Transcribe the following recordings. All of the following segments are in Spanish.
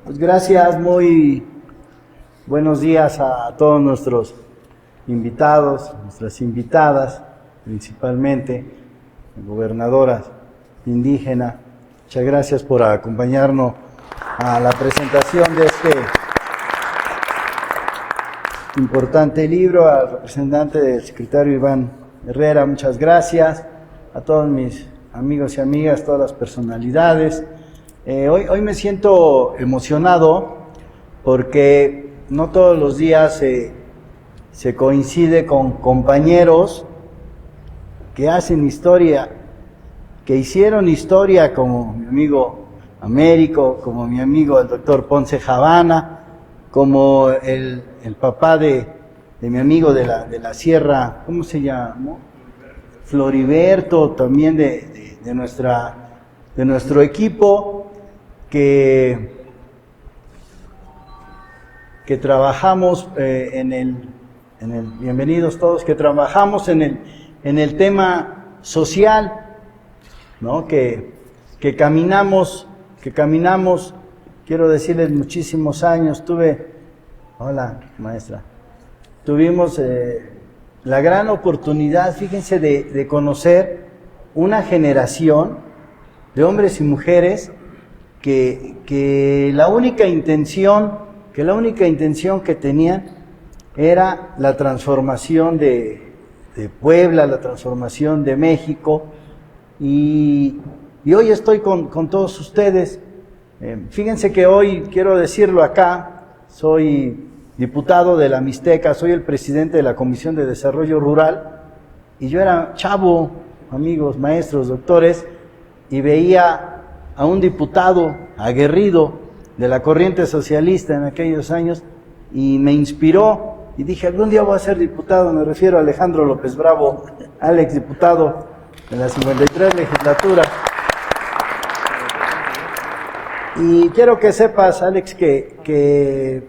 Pues gracias, muy buenos días a todos nuestros invitados, nuestras invitadas, principalmente, gobernadoras indígenas. Muchas gracias por acompañarnos a la presentación de este importante libro, al representante del secretario Iván Herrera, muchas gracias, a todos mis amigos y amigas, todas las personalidades. Hoy me siento emocionado porque no todos los días se coincide con compañeros que hacen historia, que hicieron historia, como mi amigo Américo, como mi amigo el doctor Ponce Javana, como el papá de mi amigo de la sierra, ¿cómo se llamó? Floriberto, también de nuestro equipo, que trabajamos bienvenidos todos, que trabajamos en el tema social, ¿no? Que caminamos, quiero decirles, muchísimos años. Hola maestra, tuvimos la gran oportunidad, fíjense, de conocer una generación de hombres y mujeres que la única intención que tenían era la transformación de Puebla, la transformación de México, y hoy estoy con todos ustedes. Fíjense que hoy, quiero decirlo acá, soy diputado de la Mixteca, soy el presidente de la Comisión de Desarrollo Rural, y yo era chavo, amigos, maestros, doctores, y veía a un diputado aguerrido de la corriente socialista en aquellos años, y me inspiró, y dije, algún día voy a ser diputado. Me refiero a Alejandro López Bravo, Alex, diputado de la 53 legislatura. Y quiero que sepas, Alex, que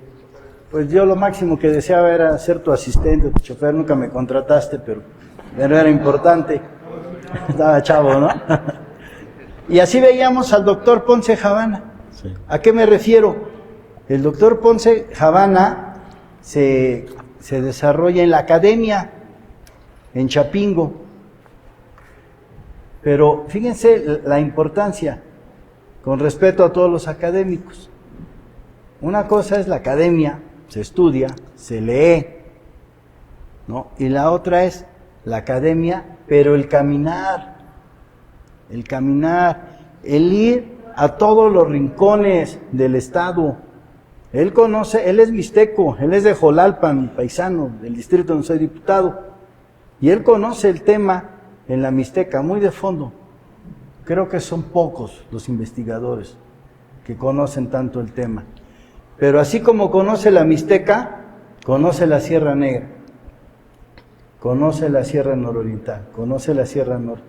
pues yo lo máximo que deseaba era ser tu asistente, tu chofer. Nunca me contrataste, pero era importante. Estaba chavo, ¿no? Y así veíamos al doctor Ponce Javana. Sí. ¿A qué me refiero? El doctor Ponce Javana se desarrolla en la academia, en Chapingo. Pero fíjense la importancia, con respeto a todos los académicos. Una cosa es la academia, se estudia, se lee, ¿no? Y la otra es la academia, pero el caminar, el ir a todos los rincones del estado. Él conoce, él es mixteco, él es de Jolalpan, mi paisano, del distrito donde soy diputado, y él conoce el tema en la Mixteca muy de fondo. Creo que son pocos los investigadores que conocen tanto el tema. Pero así como conoce la Mixteca, conoce la Sierra Negra, conoce la Sierra Nororiental, conoce la Sierra Norte,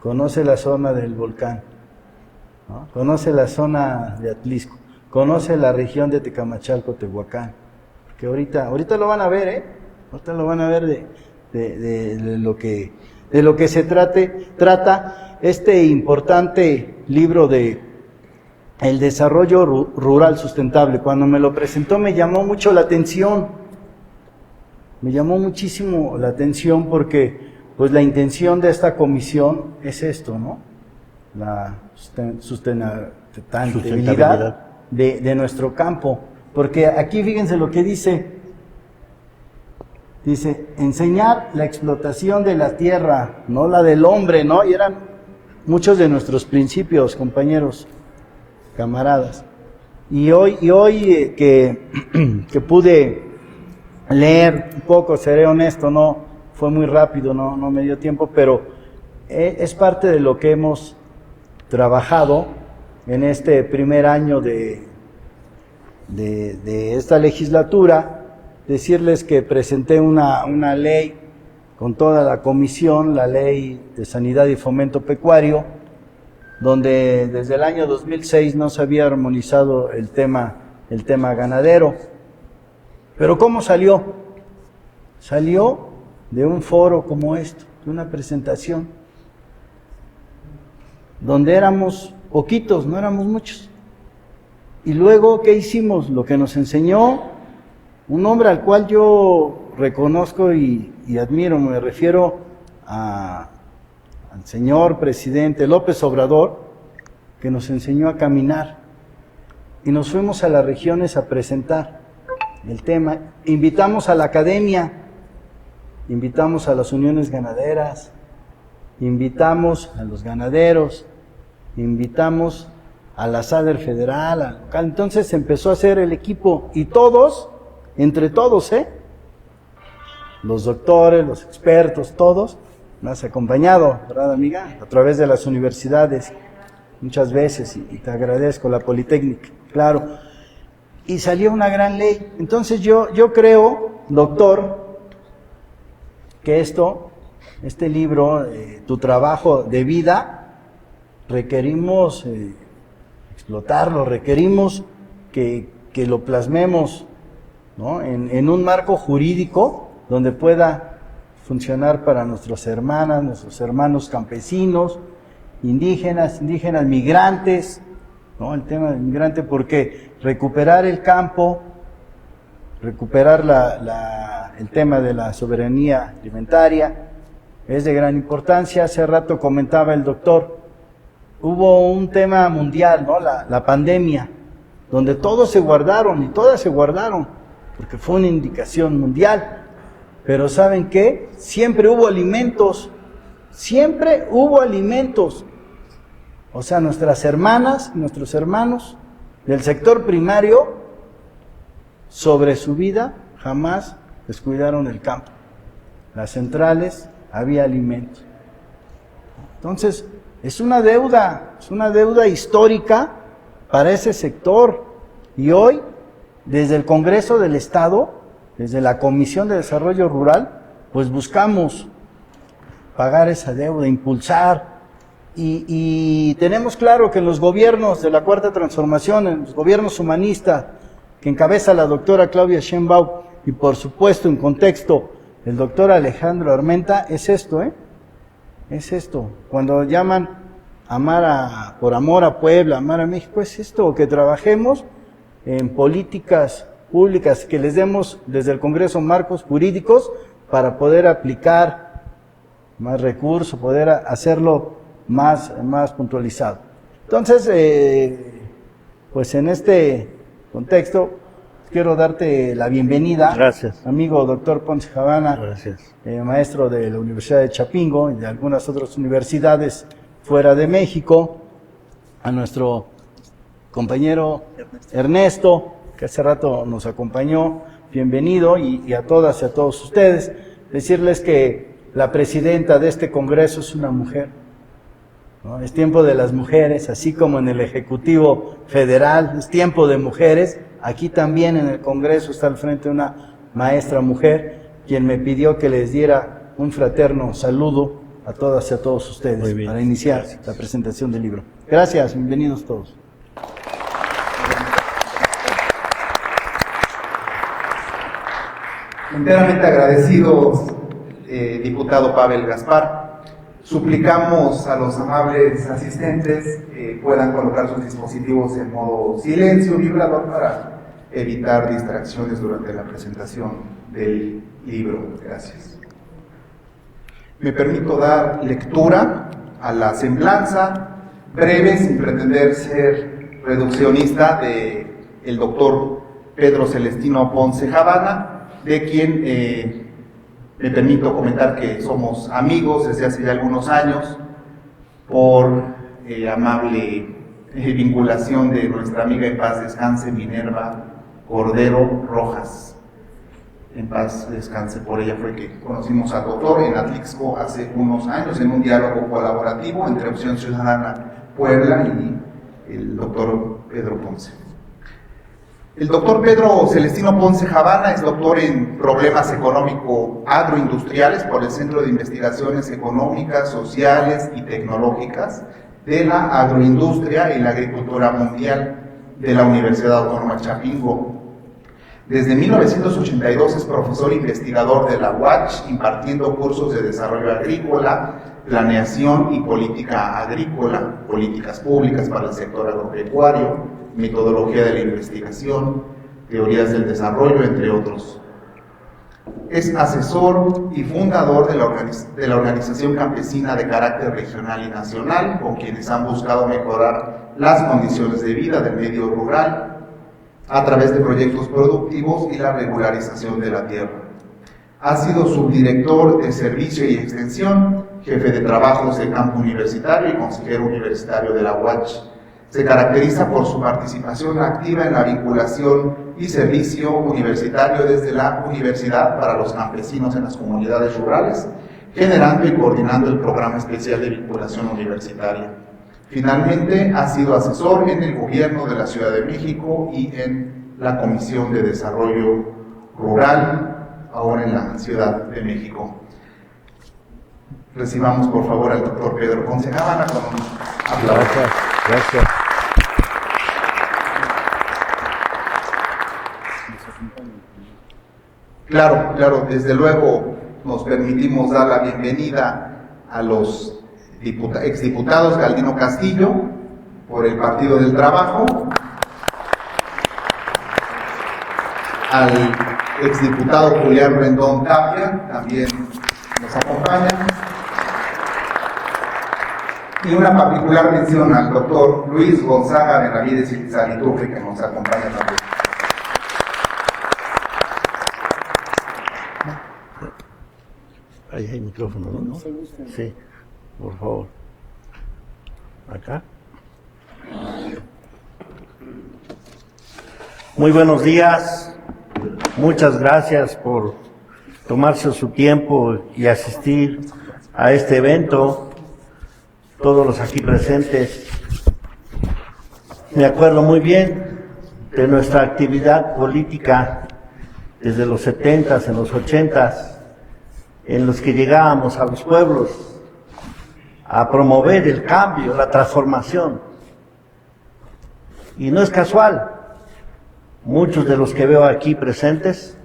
conoce la zona del volcán, ¿no? Conoce la zona de Atlisco, conoce la región de Tecamachalco, Tehuacán, que ahorita lo van a ver, ahorita lo van a ver de lo que se trata este importante libro de el desarrollo rural sustentable. Cuando me lo presentó me llamó mucho la atención, me llamó muchísimo la atención porque pues la intención de esta comisión es esto, ¿no? La sustentabilidad de nuestro campo. Porque aquí fíjense lo que dice, enseñar la explotación de la tierra, no la del hombre, ¿no? Y eran muchos de nuestros principios, compañeros, camaradas. Y hoy que pude leer un poco, seré honesto, no fue muy rápido, no me dio tiempo, pero es parte de lo que hemos trabajado en este primer año de esta legislatura. Decirles que presenté una ley con toda la comisión, la Ley de Sanidad y Fomento Pecuario, donde desde el año 2006 no se había armonizado el tema ganadero. Pero ¿cómo salió? Salió de un foro como esto, de una presentación, donde éramos poquitos, no éramos muchos. Y luego, ¿qué hicimos? Lo que nos enseñó un hombre al cual yo reconozco y admiro, me refiero al señor presidente López Obrador, que nos enseñó a caminar. Y nos fuimos a las regiones a presentar el tema. Invitamos a la academia, invitamos a las uniones ganaderas, invitamos a los ganaderos, invitamos a la SADER federal, al local. Entonces empezó a hacer el equipo y todos, entre todos, los doctores, los expertos, todos, me has acompañado, ¿verdad, amiga? A través de las universidades, muchas veces, y te agradezco, la Politécnica, claro. Y salió una gran ley. Entonces yo creo, doctor, que este libro, tu trabajo de vida, requerimos explotarlo, requerimos que lo plasmemos, ¿no?, en un marco jurídico donde pueda funcionar para nuestras hermanas, nuestros hermanos campesinos, indígenas, migrantes, ¿no? El tema del migrante, porque recuperar el campo, recuperar el tema de la soberanía alimentaria es de gran importancia. Hace rato comentaba el doctor, hubo un tema mundial, ¿no?, la pandemia, donde todos se guardaron y todas se guardaron, porque fue una indicación mundial. Pero ¿saben qué? Siempre hubo alimentos, siempre hubo alimentos. O sea, nuestras hermanas, nuestros hermanos del sector primario, sobre su vida, jamás descuidaron el campo. Las centrales, había alimentos. Entonces, es una deuda histórica para ese sector. Y hoy, desde el Congreso del Estado, desde la Comisión de Desarrollo Rural, pues buscamos pagar esa deuda, impulsar. Y tenemos claro que en los gobiernos de la Cuarta Transformación, en los gobiernos humanistas, que encabeza la doctora Claudia Sheinbaum, y por supuesto en contexto el doctor Alejandro Armenta, es esto, es esto. Cuando llaman por amor a Puebla, amar a México, es esto, que trabajemos en políticas públicas, que les demos desde el Congreso marcos jurídicos para poder aplicar más recursos, poder hacerlo más puntualizado. Entonces, pues en este contexto, quiero darte la bienvenida. Gracias. Amigo doctor Ponce Javana. Gracias. Maestro de la Universidad de Chapingo y de algunas otras universidades fuera de México. A nuestro compañero Ernesto, que hace rato nos acompañó, bienvenido, y a todas y a todos ustedes. Decirles que la presidenta de este Congreso es una mujer, ¿no? Es tiempo de las mujeres, así como en el Ejecutivo Federal es tiempo de mujeres. Aquí también en el Congreso está al frente una maestra mujer, quien me pidió que les diera un fraterno saludo a todas y a todos ustedes para iniciar la presentación del libro. Gracias, bienvenidos todos. Enteramente agradecidos, diputado Pavel Gaspar. Suplicamos a los amables asistentes puedan colocar sus dispositivos en modo silencio vibrador para evitar distracciones durante la presentación del libro. Gracias. Me permito dar lectura a la semblanza breve, sin pretender ser reduccionista, de el doctor Pedro Celestino Ponce Javana, de quien me permito comentar que somos amigos desde hace ya algunos años por amable vinculación de nuestra amiga, en paz descanse, Minerva Cordero Rojas. En paz descanse, por ella fue que conocimos al doctor en Atlixco hace unos años, en un diálogo colaborativo entre Opción Ciudadana Puebla y el doctor Pedro Ponce. El doctor Pedro Celestino Ponce Javana es doctor en problemas económico-agroindustriales por el Centro de Investigaciones Económicas, Sociales y Tecnológicas de la Agroindustria y la Agricultura Mundial de la Universidad Autónoma de Chapingo. Desde 1982 es profesor investigador de la UACH, impartiendo cursos de desarrollo agrícola, planeación y política agrícola, políticas públicas para el sector agropecuario, metodología de la investigación, teorías del desarrollo, entre otros. Es asesor y fundador de la organización campesina de carácter regional y nacional, con quienes han buscado mejorar las condiciones de vida del medio rural a través de proyectos productivos y la regularización de la tierra. Ha sido subdirector de Servicio y Extensión, jefe de trabajos de campo universitario y consejero universitario de la UACH. Se caracteriza por su participación activa en la vinculación y servicio universitario desde la universidad para los campesinos en las comunidades rurales, generando y coordinando el programa especial de vinculación universitaria. Finalmente, ha sido asesor en el gobierno de la Ciudad de México y en la Comisión de Desarrollo Rural, ahora en la Ciudad de México. Recibamos por favor al doctor Pedro Ponce Habana con un aplauso. Gracias. Claro, desde luego nos permitimos dar la bienvenida a los exdiputados Galdino Castillo por el Partido del Trabajo, al exdiputado Julián Rendón Tapia, también nos acompaña, y una particular mención al doctor Luis Gonzaga Benavides y Saliturri, que nos acompaña también. Ahí hay micrófono, ¿no? Sí, por favor. Acá. Muy buenos días. Muchas gracias por tomarse su tiempo y asistir a este evento. Todos los aquí presentes. Me acuerdo muy bien de nuestra actividad política desde los 70s, en los 80s, en los que llegábamos a los pueblos a promover el cambio, la transformación. Y no es casual, muchos de los que veo aquí presentes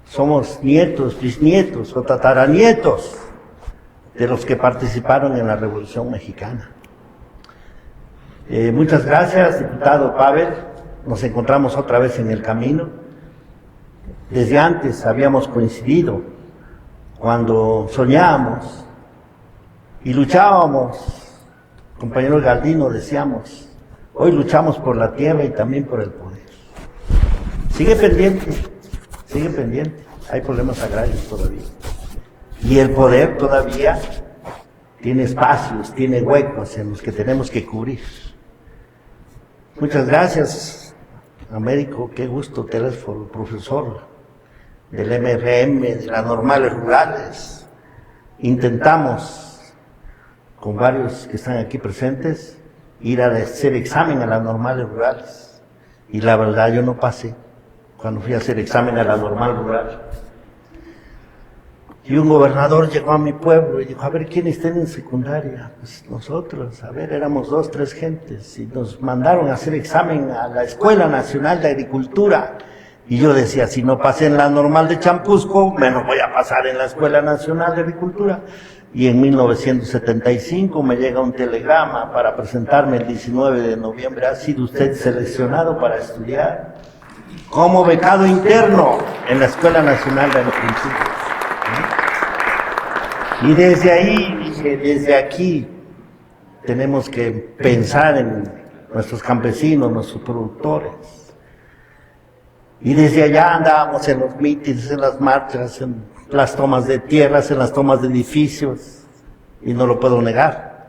somos nietos, bisnietos o tataranietos de los que participaron en la Revolución Mexicana. Muchas gracias, diputado Pavel. Nos encontramos otra vez en el camino. Desde antes habíamos coincidido cuando soñábamos y luchábamos. Compañero Galdino, decíamos, hoy luchamos por la tierra y también por el poder. Sigue pendiente, hay problemas agrarios todavía. Y el poder todavía tiene espacios, tiene huecos en los que tenemos que cubrir. Muchas gracias, Américo, qué gusto teléfono, profesor del MRM, de las normales rurales. Intentamos, con varios que están aquí presentes, ir a hacer examen a las normales rurales. Y la verdad, yo no pasé cuando fui a hacer examen a la normal rural. Y un gobernador llegó a mi pueblo y dijo, a ver, ¿quiénes tienen secundaria? Pues nosotros, a ver, éramos 2, 3 gentes. Y nos mandaron a hacer examen a la Escuela Nacional de Agricultura. Y yo decía, si no pasé en la normal de Champusco, menos voy a pasar en la Escuela Nacional de Agricultura. Y en 1975 me llega un telegrama para presentarme el 19 de noviembre. Ha sido usted seleccionado para estudiar como becado interno en la Escuela Nacional de Agricultura. Y desde ahí, dije, desde aquí tenemos que pensar en nuestros campesinos, nuestros productores. Y desde allá andábamos en los mítines, en las marchas, en las tomas de tierras, en las tomas de edificios, y no lo puedo negar.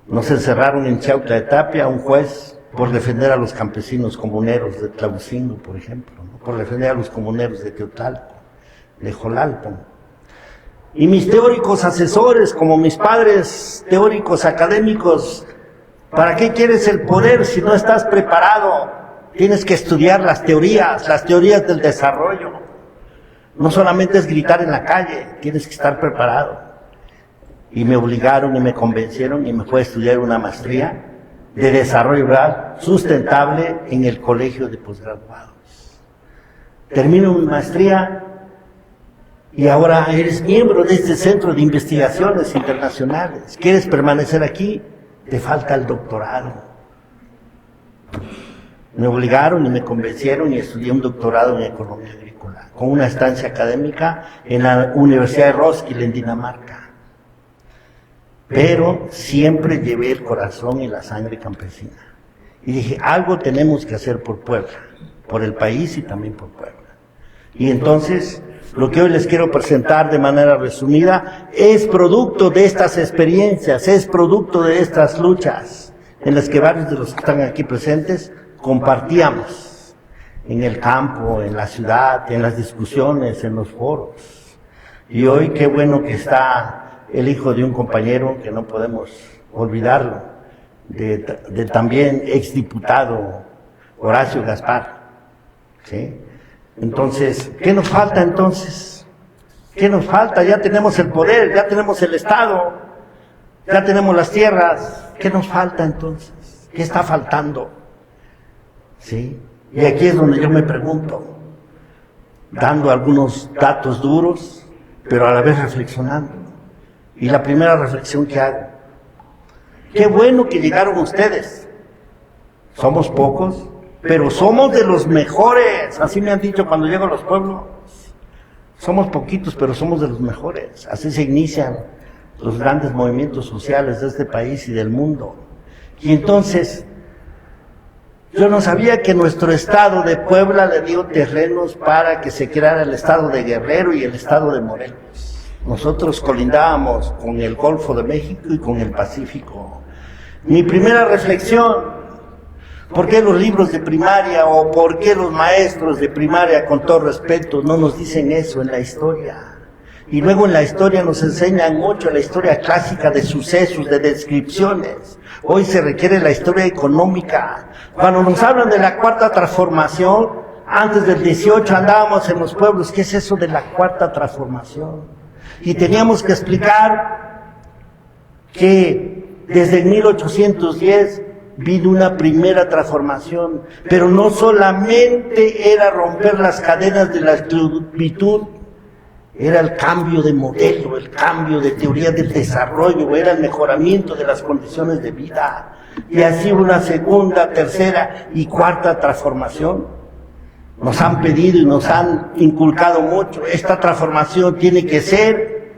Nos encerraron en Chautla de Tapia, un juez, por defender a los campesinos comuneros de Tlabucingo, por ejemplo, ¿no? Por defender a los comuneros de Teotalco, de Jolalpan. Y mis teóricos asesores, como mis padres teóricos académicos, ¿para qué quieres el poder si no estás preparado? Tienes que estudiar las teorías del desarrollo. No solamente es gritar en la calle, tienes que estar preparado. Y me obligaron y me convencieron y me fui a estudiar una maestría de desarrollo rural sustentable en el Colegio de Posgraduados. Termino mi maestría y ahora eres miembro de este Centro de Investigaciones Internacionales. ¿Quieres permanecer aquí? Te falta el doctorado. Me obligaron y me convencieron y estudié un doctorado en economía agrícola, con una estancia académica en la Universidad de Roskilde, en Dinamarca. Pero siempre llevé el corazón y la sangre campesina. Y dije, algo tenemos que hacer por Puebla, por el país y también por Puebla. Y entonces, lo que hoy les quiero presentar de manera resumida es producto de estas experiencias, es producto de estas luchas en las que varios de los que están aquí presentes compartíamos en el campo, en la ciudad, en las discusiones, en los foros. Y hoy qué bueno que está el hijo de un compañero que no podemos olvidarlo, de también exdiputado Horacio Gaspar, ¿sí? Entonces, ¿qué nos falta entonces? ¿Qué nos falta? Ya tenemos el poder, ya tenemos el Estado, ya tenemos las tierras. ¿Qué nos falta entonces? ¿Qué está faltando? ¿Sí? Y aquí es donde yo me pregunto, dando algunos datos duros, pero a la vez reflexionando. Y la primera reflexión que hago, qué bueno que llegaron ustedes. Somos pocos, pero somos de los mejores. Así me han dicho cuando llego a los pueblos. Somos poquitos, pero somos de los mejores. Así se inician los grandes movimientos sociales de este país y del mundo. Y entonces, yo no sabía que nuestro estado de Puebla le dio terrenos para que se creara el estado de Guerrero y el estado de Morelos. Nosotros colindábamos con el Golfo de México y con el Pacífico. Mi primera reflexión, ¿por qué los libros de primaria o por qué los maestros de primaria, con todo respeto, no nos dicen eso en la historia? Y luego en la historia nos enseñan mucho la historia clásica de sucesos, de descripciones. Hoy se requiere la historia económica. Cuando nos hablan de la cuarta transformación, antes del 18 andábamos en los pueblos, ¿qué es eso de la cuarta transformación? Y teníamos que explicar que desde 1810 vino una primera transformación, pero no solamente era romper las cadenas de la esclavitud, era el cambio de modelo, el cambio de teoría del desarrollo, era el mejoramiento de las condiciones de vida. Y así una segunda, tercera y cuarta transformación. Nos han pedido y nos han inculcado mucho. Esta transformación tiene que ser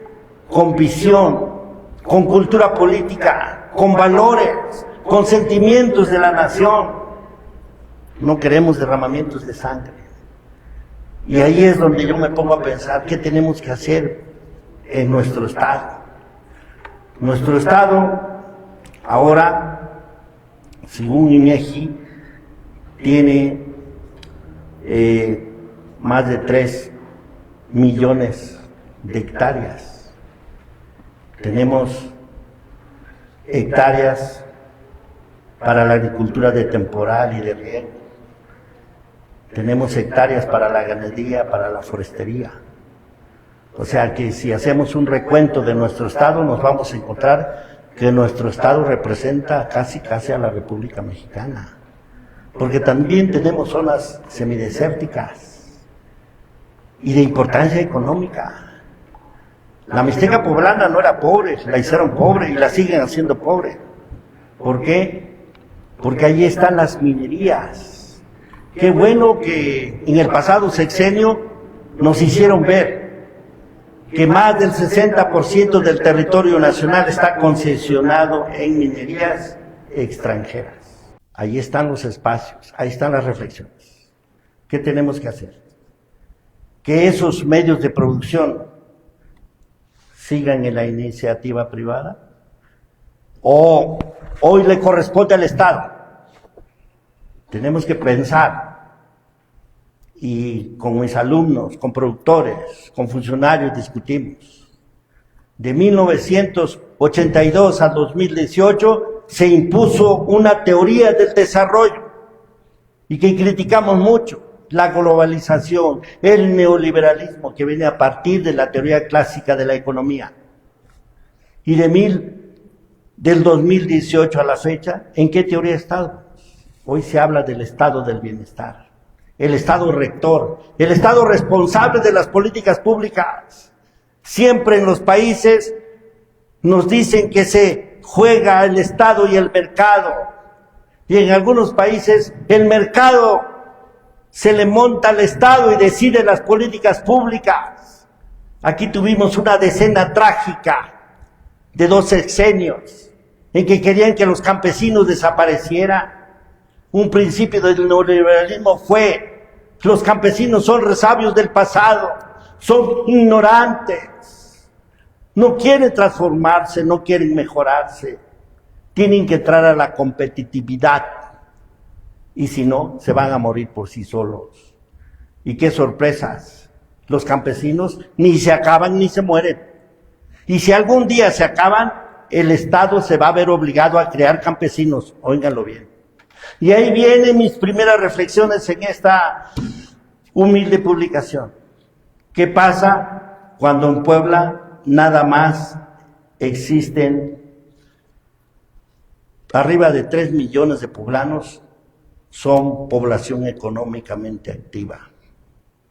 con visión, con cultura política, con valores, con sentimientos de la nación. No queremos derramamientos de sangre. Y ahí es donde yo me pongo a pensar qué tenemos que hacer en nuestro estado. Nuestro estado ahora, según INEGI, tiene más de 3 millones de hectáreas. Tenemos hectáreas para la agricultura de temporal y de riego. Tenemos hectáreas para la ganadería, para la forestería. O sea que si hacemos un recuento de nuestro estado, nos vamos a encontrar que nuestro estado representa casi a la República Mexicana. Porque también tenemos zonas semidesérticas y de importancia económica. La Mixteca poblana no era pobre, la hicieron pobre y la siguen haciendo pobre. ¿Por qué? Porque allí están las minerías. Qué bueno que en el pasado sexenio nos hicieron ver que más del 60% del territorio nacional está concesionado en minerías extranjeras. Ahí están los espacios, ahí están las reflexiones. ¿Qué tenemos que hacer? Que esos medios de producción sigan en la iniciativa privada, o hoy le corresponde al Estado. Tenemos que pensar, y con mis alumnos, con productores, con funcionarios discutimos. De 1982 a 2018 se impuso una teoría del desarrollo y que criticamos mucho, la globalización, el neoliberalismo que viene a partir de la teoría clásica de la economía. Y del 2018 a la fecha, ¿en qué teoría estamos? Hoy se habla del estado del bienestar, el estado rector, el estado responsable de las políticas públicas. Siempre en los países nos dicen que se juega el Estado y el mercado, Y en algunos países el mercado se le monta al Estado y decide las políticas públicas. Aquí tuvimos una decena trágica de 2 sexenios en que querían que los campesinos desaparecieran. Un principio del neoliberalismo fue: los campesinos son resabios del pasado, son ignorantes, no quieren transformarse, no quieren mejorarse, tienen que entrar a la competitividad y si no, se van a morir por sí solos. Y qué sorpresas, los campesinos ni se acaban ni se mueren. Y si algún día se acaban, el Estado se va a ver obligado a crear campesinos, óiganlo bien. Y ahí vienen mis primeras reflexiones en esta humilde publicación. ¿Qué pasa cuando en Puebla nada más existen arriba de 3 millones de poblanos? Son población económicamente activa.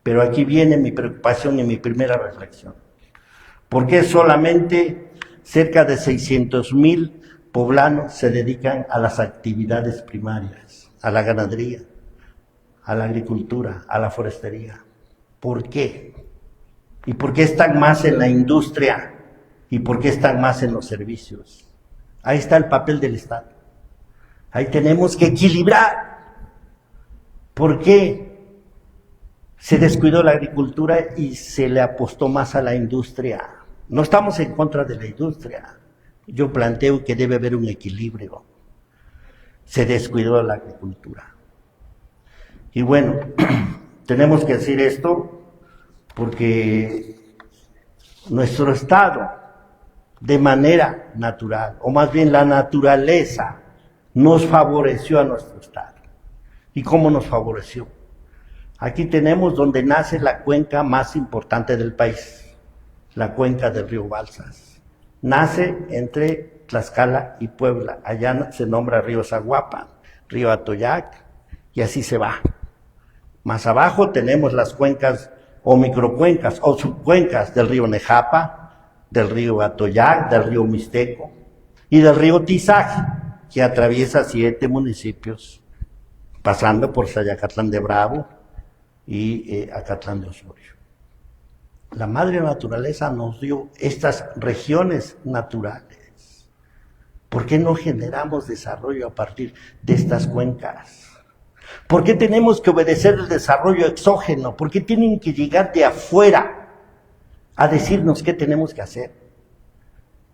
Pero aquí viene mi preocupación y mi primera reflexión. ¿Por qué solamente cerca de 600,000 poblanos se dedican a las actividades primarias, a la ganadería, a la agricultura, a la forestería? ¿Por qué? ¿Y por qué están más en la industria? ¿Y por qué están más en los servicios? Ahí está el papel del Estado. Ahí tenemos que equilibrar. ¿Por qué se descuidó la agricultura y se le apostó más a la industria? No estamos en contra de la industria. Yo planteo que debe haber un equilibrio. Se descuidó la agricultura. Y bueno, tenemos que decir esto porque nuestro Estado, de manera natural, o más bien la naturaleza, nos favoreció a nuestro Estado. ¿Y cómo nos favoreció? Aquí tenemos donde nace la cuenca más importante del país, la cuenca del río Balsas. Nace entre Tlaxcala y Puebla. Allá se nombra río Zaguapan, río Atoyac, y así se va. Más abajo tenemos las cuencas o microcuencas o subcuencas del río Nejapa, del río Atoyac, del río Mixteco y del río Tizaj, que atraviesa 7 municipios, pasando por Sayacatlán de Bravo y Acatlán de Osorio. La madre naturaleza nos dio estas regiones naturales. ¿Por qué no generamos desarrollo a partir de estas cuencas? ¿Por qué tenemos que obedecer el desarrollo exógeno? ¿Por qué tienen que llegar de afuera a decirnos qué tenemos que hacer?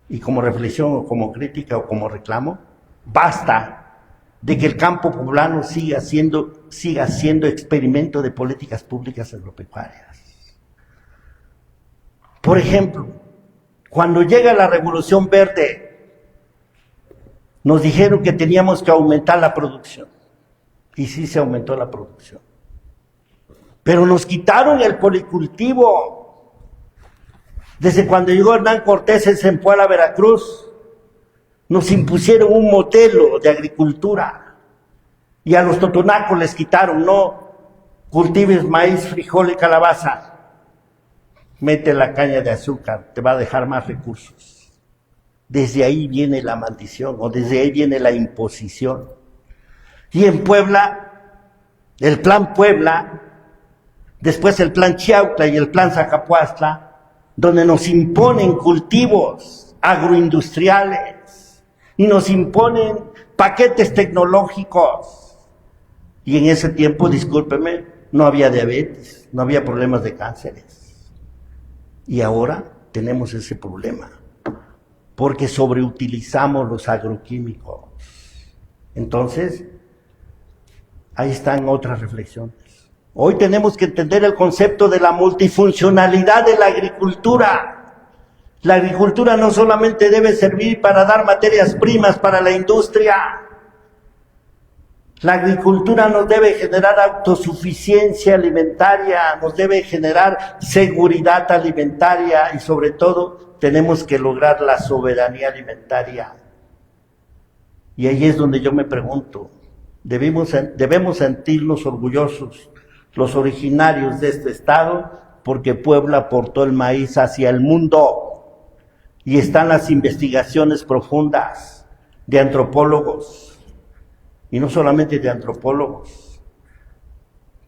Y como reflexión o como crítica o como reclamo, basta de que el campo poblano siga siendo experimento de políticas públicas agropecuarias. Por ejemplo, cuando llega la Revolución Verde, nos dijeron que teníamos que aumentar la producción. Y sí se aumentó la producción. Pero nos quitaron el policultivo. Desde cuando llegó Hernán Cortés en Zempoala, Veracruz, nos impusieron un modelo de agricultura. Y a los totonacos les quitaron: no cultives maíz, frijol y calabaza. Mete la caña de azúcar, te va a dejar más recursos. Desde ahí viene la maldición, o desde ahí viene la imposición. Y en Puebla, el plan Puebla, después el plan Chiautla y el plan Zacapuastla, donde nos imponen cultivos agroindustriales y nos imponen paquetes tecnológicos. Y en ese tiempo, discúlpeme, no había diabetes, no había problemas de cánceres. Y ahora tenemos ese problema, porque sobreutilizamos los agroquímicos. Entonces, ahí están otras reflexiones. Hoy tenemos que entender el concepto de la multifuncionalidad de la agricultura. La agricultura no solamente debe servir para dar materias primas para la industria. La agricultura nos debe generar autosuficiencia alimentaria, nos debe generar seguridad alimentaria y sobre todo tenemos que lograr la soberanía alimentaria. Y ahí es donde yo me pregunto, debemos sentirnos orgullosos, los originarios de este estado, porque Puebla aportó el maíz hacia el mundo. Y están las investigaciones profundas de antropólogos y no solamente de antropólogos,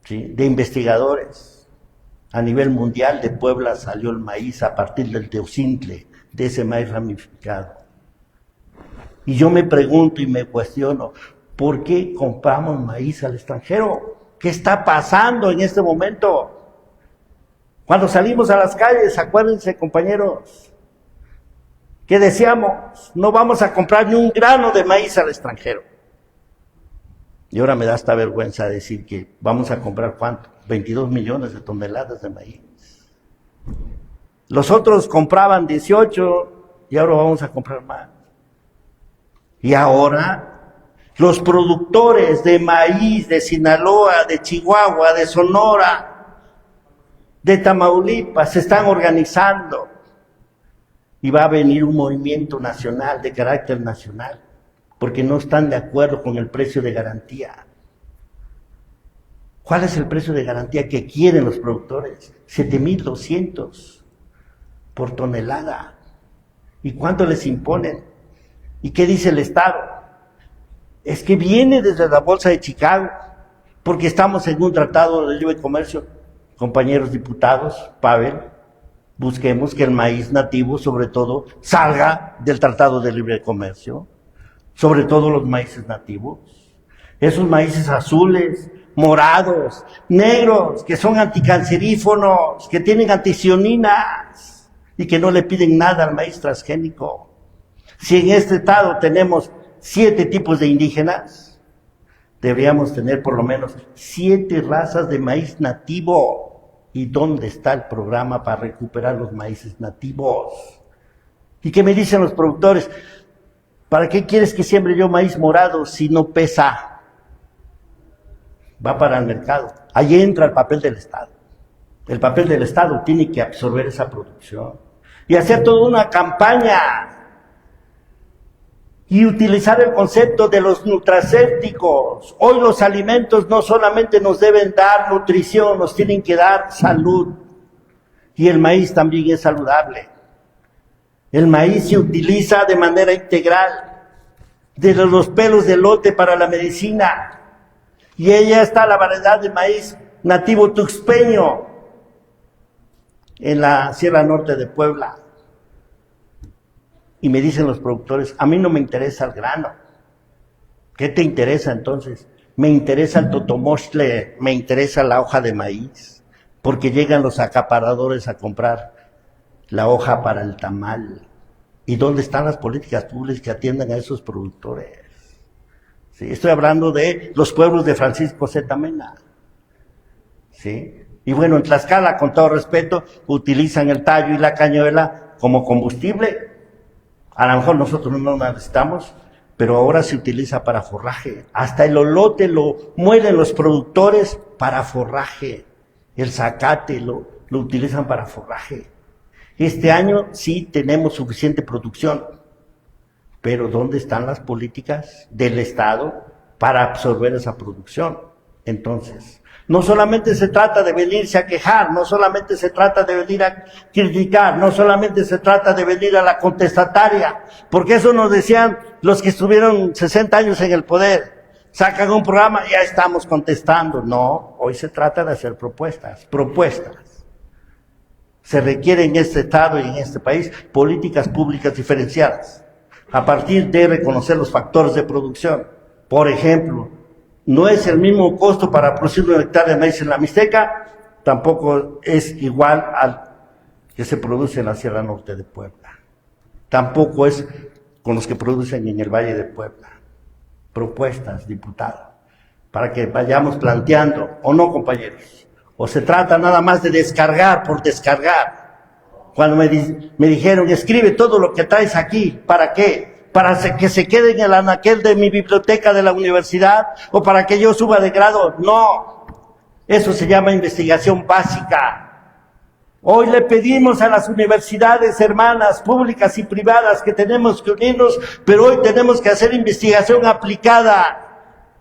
¿sí?, de investigadores. A nivel mundial de Puebla salió el maíz a partir del teocintle, de ese maíz ramificado. Y yo me pregunto y me cuestiono, ¿por qué compramos maíz al extranjero? ¿Qué está pasando en este momento? Cuando salimos a las calles, acuérdense, compañeros, que decíamos, no vamos a comprar ni un grano de maíz al extranjero. Y ahora me da esta vergüenza decir que vamos a comprar, ¿cuánto? 22 millones de toneladas de maíz. Los otros compraban 18 y ahora vamos a comprar más. Y ahora los productores de maíz de Sinaloa, de Chihuahua, de Sonora, de Tamaulipas se están organizando. Y va a venir un movimiento nacional, de carácter nacional, porque no están de acuerdo con el precio de garantía. ¿Cuál es el precio de garantía que quieren los productores? 7,200 por tonelada. ¿Y cuánto les imponen? ¿Y qué dice el Estado? Es que viene desde la Bolsa de Chicago, porque estamos en un tratado de libre comercio. Compañeros diputados, Pavel, busquemos que el maíz nativo, sobre todo, salga del Tratado de Libre Comercio, sobre todo los maíces nativos. Esos maíces azules, morados, negros, que son anticancerífonos, que tienen anticianinas y que no le piden nada al maíz transgénico. Si en este estado tenemos 7 tipos de indígenas, deberíamos tener por lo menos 7 razas de maíz nativo. ¿Y dónde está el programa para recuperar los maíces nativos? ¿Y qué me dicen los productores? ¿Para qué quieres que siembre yo maíz morado si no pesa? Va para el mercado. Ahí entra el papel del Estado. El papel del Estado tiene que absorber esa producción y hacer toda una campaña y utilizar el concepto de los nutracéuticos. Hoy los alimentos no solamente nos deben dar nutrición, nos tienen que dar salud. Y el maíz también es saludable. El maíz se utiliza de manera integral, desde los pelos de elote para la medicina. Y ella está la variedad de maíz nativo tuxpeño en la Sierra Norte de Puebla. Y me dicen los productores, a mí no me interesa el grano. ¿Qué te interesa entonces? Me interesa el totomostle, me interesa la hoja de maíz, porque llegan los acaparadores a comprar la hoja para el tamal. ¿Y dónde están las políticas públicas que atiendan a esos productores? ¿Sí? Estoy hablando de los pueblos de Francisco Z. Mena. ¿Sí? Y bueno, en Tlaxcala, con todo respeto, utilizan el tallo y la cañuela como combustible. A lo mejor nosotros no lo necesitamos, pero ahora se utiliza para forraje. Hasta el olote lo muelen los productores para forraje. El zacate lo utilizan para forraje. Este año sí tenemos suficiente producción, pero ¿dónde están las políticas del Estado para absorber esa producción? Entonces, no solamente se trata de venirse a quejar, no solamente se trata de venir a criticar, no solamente se trata de venir a la contestataria, porque eso nos decían los que estuvieron 60 años en el poder. Sacan un programa y ya estamos contestando. No, hoy se trata de hacer propuestas. Se requiere en este estado y en este país políticas públicas diferenciadas, a partir de reconocer los factores de producción. Por ejemplo, no es el mismo costo para producir 1 hectárea de maíz en la Mixteca, tampoco es igual al que se produce en la Sierra Norte de Puebla. Tampoco es con los que producen en el Valle de Puebla. Propuestas, diputado, para que vayamos planteando, ¿o no, compañeros? ¿O se trata nada más de descargar por descargar? Cuando me dijeron, escribe todo lo que traes aquí, ¿para qué? ¿Para que se quede en el anaquel de mi biblioteca de la universidad? ¿O para que yo suba de grado? No, eso se llama investigación básica. Hoy le pedimos a las universidades hermanas, públicas y privadas, que tenemos que unirnos, pero hoy tenemos que hacer investigación aplicada.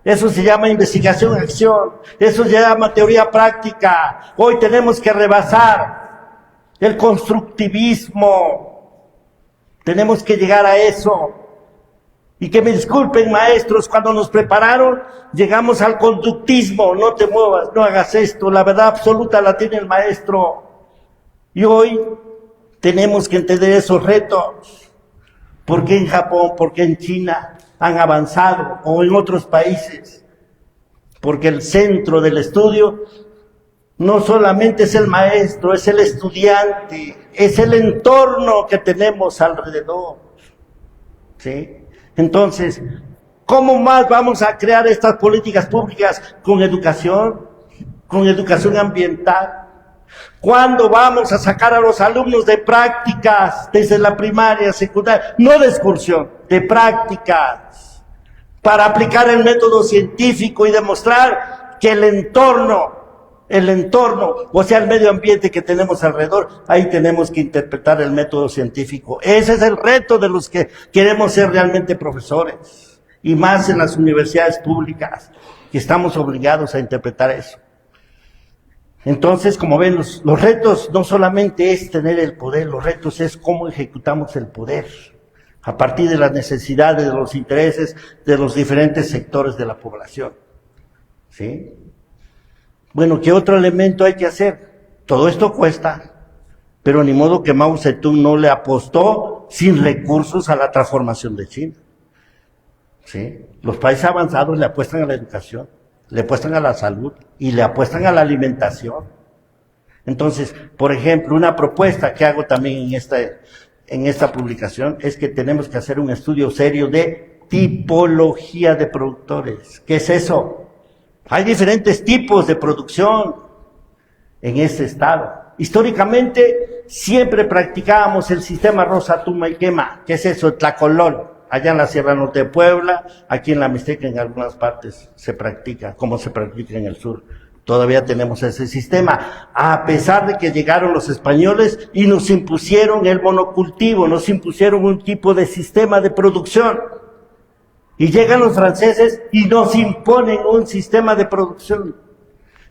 Eso se llama investigación-acción, eso se llama teoría práctica. Hoy tenemos que rebasar el constructivismo, tenemos que llegar a eso. Y que me disculpen, maestros, cuando nos prepararon, llegamos al conductismo, no te muevas, no hagas esto, la verdad absoluta la tiene el maestro. Y hoy tenemos que entender esos retos. ¿Por qué en Japón, por qué en China han avanzado o en otros países? Porque el centro del estudio no solamente es el maestro, es el estudiante, es el entorno que tenemos alrededor. ¿Sí? Entonces, ¿cómo más vamos a crear estas políticas públicas? Con educación ambiental. ¿Cuándo vamos a sacar a los alumnos de prácticas desde la primaria, secundaria? No de excursión, de prácticas, para aplicar el método científico y demostrar que el entorno, o sea, el medio ambiente que tenemos alrededor, ahí tenemos que interpretar el método científico. Ese es el reto de los que queremos ser realmente profesores, y más en las universidades públicas, que estamos obligados a interpretar eso. Entonces, como ven, los retos no solamente es tener el poder, los retos es cómo ejecutamos el poder, a partir de las necesidades, de los intereses de los diferentes sectores de la población. ¿Sí? Bueno, ¿qué otro elemento hay que hacer? Todo esto cuesta, pero ni modo que Mao Zedong no le apostó sin recursos a la transformación de China. ¿Sí? Los países avanzados le apuestan a la educación, le apuestan a la salud y le apuestan a la alimentación. Entonces, por ejemplo, una propuesta que hago también en esta publicación es que tenemos que hacer un estudio serio de tipología de productores. ¿Qué es eso? Hay diferentes tipos de producción en este estado. Históricamente siempre practicábamos el sistema rosa, tuma y quema. ¿Qué es eso? El tlacolol. Allá en la Sierra Norte de Puebla, aquí en la Mixteca en algunas partes se practica, como se practica en el sur. Todavía tenemos ese sistema, a pesar de que llegaron los españoles y nos impusieron el monocultivo, nos impusieron un tipo de sistema de producción. Y llegan los franceses y nos imponen un sistema de producción.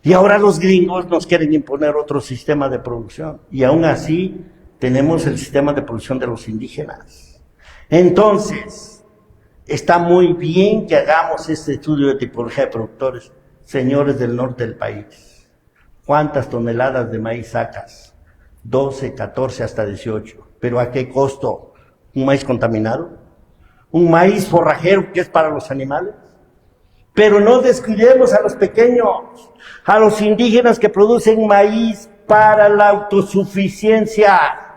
Y ahora los gringos nos quieren imponer otro sistema de producción. Y aún así tenemos el sistema de producción de los indígenas. Entonces, está muy bien que hagamos este estudio de tipología de productores, señores del norte del país. ¿Cuántas toneladas de maíz sacas? 12, 14, hasta 18. ¿Pero a qué costo? ¿Un maíz contaminado? ¿Un maíz forrajero que es para los animales? Pero no descuidemos a los pequeños, a los indígenas que producen maíz para la autosuficiencia.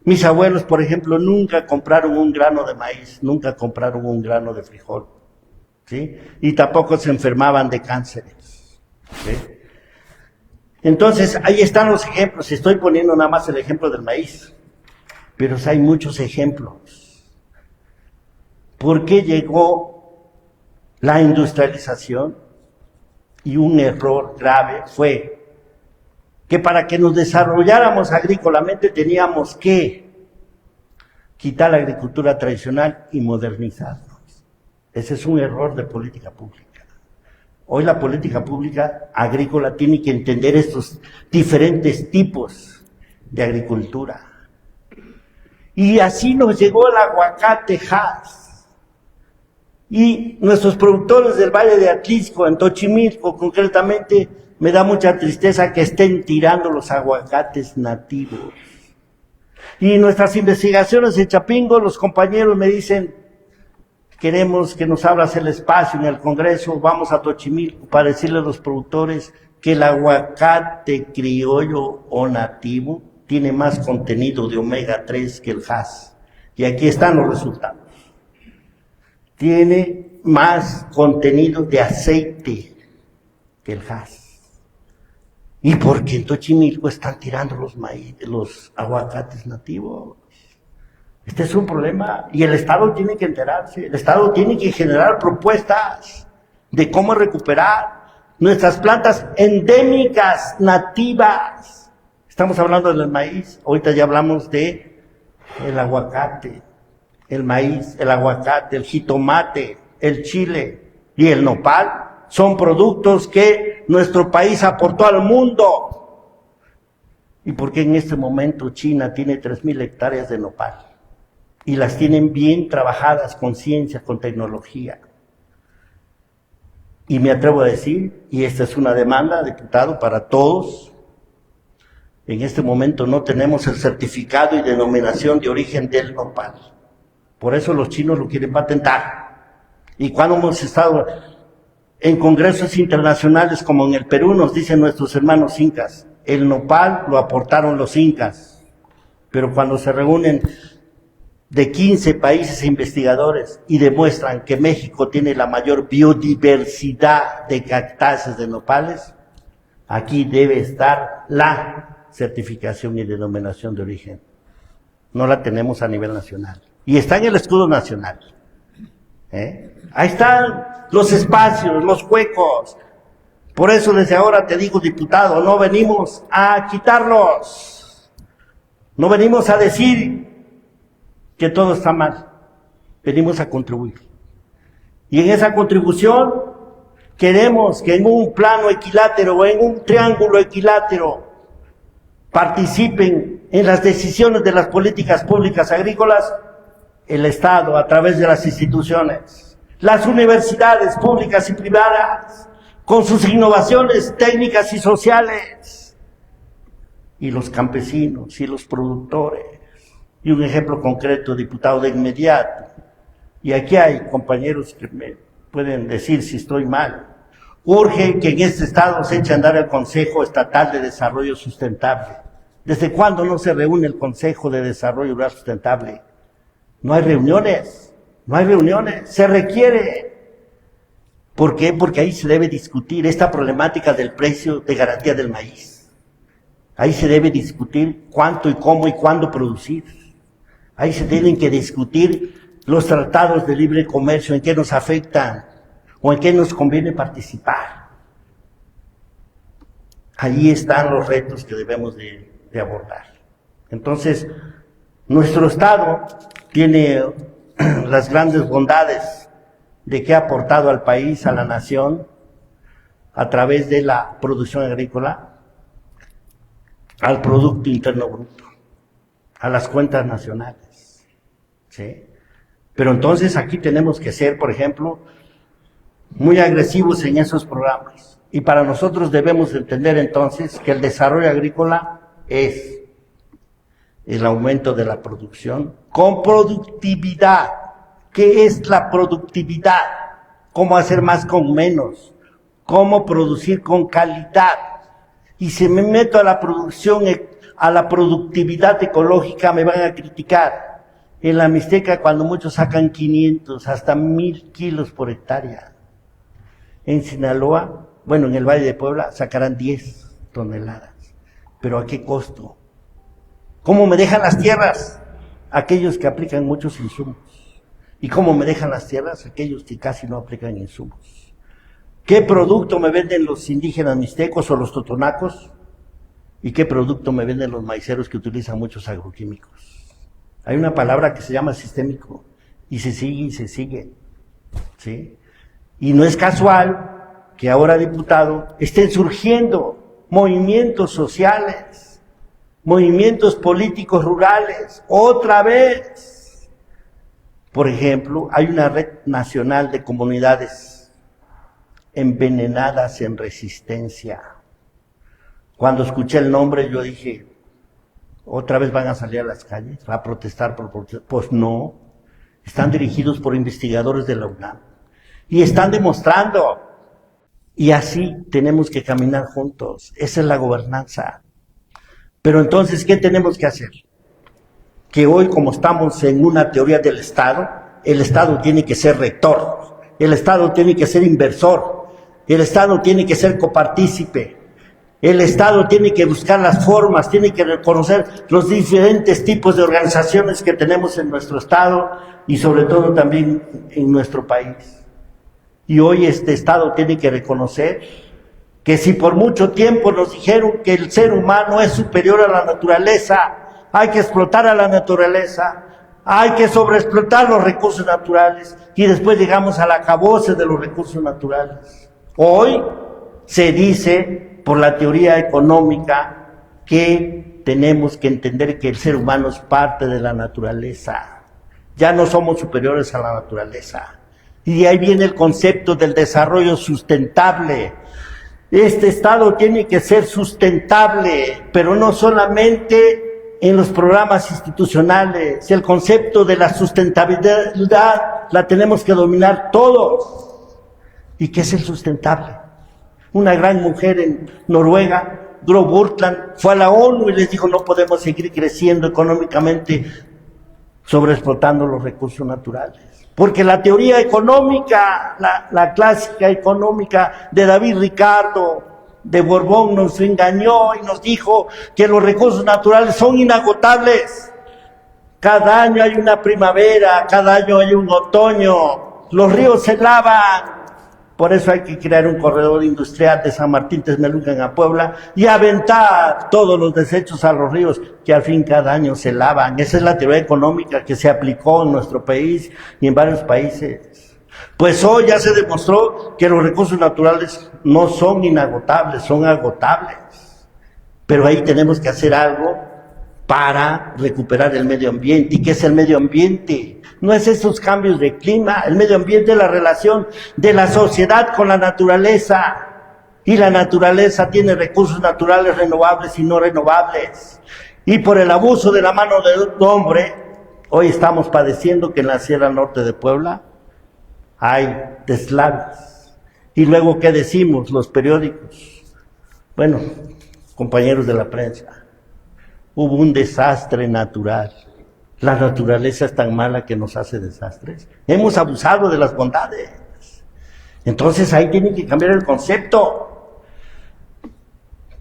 Mis abuelos, por ejemplo, nunca compraron un grano de maíz, nunca compraron un grano de frijol, ¿sí? Y tampoco se enfermaban de cánceres, ¿sí? Entonces, ahí están los ejemplos. Estoy poniendo nada más el ejemplo del maíz, pero hay muchos ejemplos. ¿Por qué llegó la industrialización? Y un error grave fue que para que nos desarrolláramos agrícolamente teníamos que quitar la agricultura tradicional y modernizarnos. Ese es un error de política pública. Hoy la política pública agrícola tiene que entender estos diferentes tipos de agricultura. Y así nos llegó el aguacate Hass. Y nuestros productores del Valle de Atlisco, en Xochimilco concretamente, me da mucha tristeza que estén tirando los aguacates nativos. Y nuestras investigaciones en Chapingo, los compañeros me dicen, queremos que nos abras el espacio en el Congreso, vamos a Xochimilco para decirle a los productores que el aguacate criollo o nativo tiene más contenido de omega 3 que el Hass. Y aquí están los resultados. Tiene más contenido de aceite que el Hass. ¿Y por qué en Xochimilco están tirando los aguacates nativos? Este es un problema y el Estado tiene que enterarse, el Estado tiene que generar propuestas de cómo recuperar nuestras plantas endémicas, nativas. Estamos hablando del maíz, ahorita ya hablamos de el aguacate, el maíz, el aguacate, el jitomate, el chile y el nopal. Son productos que nuestro país aportó al mundo. ¿Y por qué en este momento China tiene 3,000 hectáreas de nopal? y las tienen bien trabajadas con ciencia, con tecnología. Y me atrevo a decir, y esta es una demanda, diputado, para todos, en este momento no tenemos el certificado y denominación de origen del nopal. Por eso los chinos lo quieren patentar. Y cuando hemos estado en congresos internacionales como en el Perú, nos dicen nuestros hermanos incas, el nopal lo aportaron los incas, pero cuando se reúnen de 15 países investigadores y demuestran que México tiene la mayor biodiversidad de cactáceas de nopales, aquí debe estar la certificación y denominación de origen. No la tenemos a nivel nacional. Y está en el escudo nacional. Ahí están los espacios, los huecos. Por eso desde ahora te digo, diputado, no venimos a quitarlos. No venimos a decir que todo está mal. Venimos a contribuir. Y en esa contribución queremos que en un plano equilátero o en un triángulo equilátero participen en las decisiones de las políticas públicas agrícolas el Estado a través de las instituciones, las universidades públicas y privadas, con sus innovaciones técnicas y sociales, y los campesinos y los productores. Y un ejemplo concreto, diputado, de inmediato, y aquí hay compañeros que me pueden decir si estoy mal, urge que en este estado se eche a andar el Consejo Estatal de Desarrollo Sustentable. ¿Desde cuándo no se reúne el Consejo de Desarrollo Rural Sustentable? No hay reuniones, se requiere. ¿Por qué? Porque ahí se debe discutir esta problemática del precio de garantía del maíz. Ahí se debe discutir cuánto y cómo y cuándo producir. Ahí se tienen que discutir los tratados de libre comercio, en qué nos afectan o en qué nos conviene participar. Allí están los retos que debemos de abordar. Entonces, nuestro Estado tiene las grandes bondades de que ha aportado al país, a la nación, a través de la producción agrícola, al Producto Interno Bruto, a las cuentas nacionales, ¿sí? Pero entonces aquí tenemos que ser, por ejemplo, muy agresivos en esos programas. Y para nosotros debemos entender entonces que el desarrollo agrícola es el aumento de la producción con productividad. ¿Qué es la productividad? ¿Cómo hacer más con menos? ¿Cómo producir con calidad? Y si me meto a la producción, a la productividad ecológica, me van a criticar. En la Mixteca, cuando muchos sacan 500, hasta 1000 kilos por hectárea. En Sinaloa, bueno, en el Valle de Puebla, sacarán 10 toneladas. ¿Pero a qué costo? ¿Cómo me dejan las tierras? Aquellos que aplican muchos insumos. ¿Y cómo me dejan las tierras? Aquellos que casi no aplican insumos. ¿Qué producto me venden los indígenas mixtecos o los totonacos? ¿Y qué producto me venden los maiceros que utilizan muchos agroquímicos? Hay una palabra que se llama sistémico, y se sigue, ¿sí? Y no es casual que ahora, diputado, estén surgiendo movimientos sociales, movimientos políticos rurales, otra vez. Por ejemplo, hay una red nacional de comunidades envenenadas en resistencia. Cuando escuché el nombre yo dije, ¿otra vez van a salir a las calles? ¿Va a protestar por protestar? Pues no, están dirigidos por investigadores de la UNAM y están demostrando. Y así tenemos que caminar juntos, esa es la gobernanza. Pero entonces, ¿qué tenemos que hacer? Que hoy, como estamos en una teoría del Estado, el Estado tiene que ser rector, el Estado tiene que ser inversor, el Estado tiene que ser copartícipe, el Estado tiene que buscar las formas, tiene que reconocer los diferentes tipos de organizaciones que tenemos en nuestro Estado y sobre todo también en nuestro país. Y hoy este Estado tiene que reconocer que si por mucho tiempo nos dijeron que el ser humano es superior a la naturaleza, hay que explotar a la naturaleza, hay que sobreexplotar los recursos naturales y después llegamos al acabose de los recursos naturales. Hoy se dice por la teoría económica que tenemos que entender que el ser humano es parte de la naturaleza Ya no somos superiores a la naturaleza. Y de ahí viene el concepto del desarrollo sustentable. Este Estado tiene que ser sustentable, pero no solamente en los programas institucionales. El concepto de la sustentabilidad la tenemos que dominar todos. ¿Y qué es el sustentable? Una gran mujer en Noruega, Gro Brundtland, fue a la ONU y les dijo: no podemos seguir creciendo económicamente sobreexplotando los recursos naturales. Porque la teoría económica, la clásica económica de David Ricardo, de Borbón, nos engañó y nos dijo que los recursos naturales son inagotables. Cada año hay una primavera, cada año hay un otoño, los ríos se lavan. Por eso hay que crear un corredor industrial de San Martín Texmelucan a Puebla y aventar todos los desechos a los ríos, que al fin cada año se lavan. Esa es la teoría económica que se aplicó en nuestro país y en varios países. Pues hoy ya se demostró que los recursos naturales no son inagotables, son agotables. Pero ahí tenemos que hacer algo para recuperar el medio ambiente. ¿Y qué es el medio ambiente? No es esos cambios de clima. El medio ambiente es la relación de la sociedad con la naturaleza. Y la naturaleza tiene recursos naturales renovables y no renovables. Y por el abuso de la mano del hombre, hoy estamos padeciendo que en la Sierra Norte de Puebla hay deslaves. Y luego, ¿qué decimos los periódicos? Bueno, compañeros de la prensa, hubo un desastre natural. La naturaleza es tan mala que nos hace desastres. Hemos abusado de las bondades. Entonces ahí tiene que cambiar el concepto.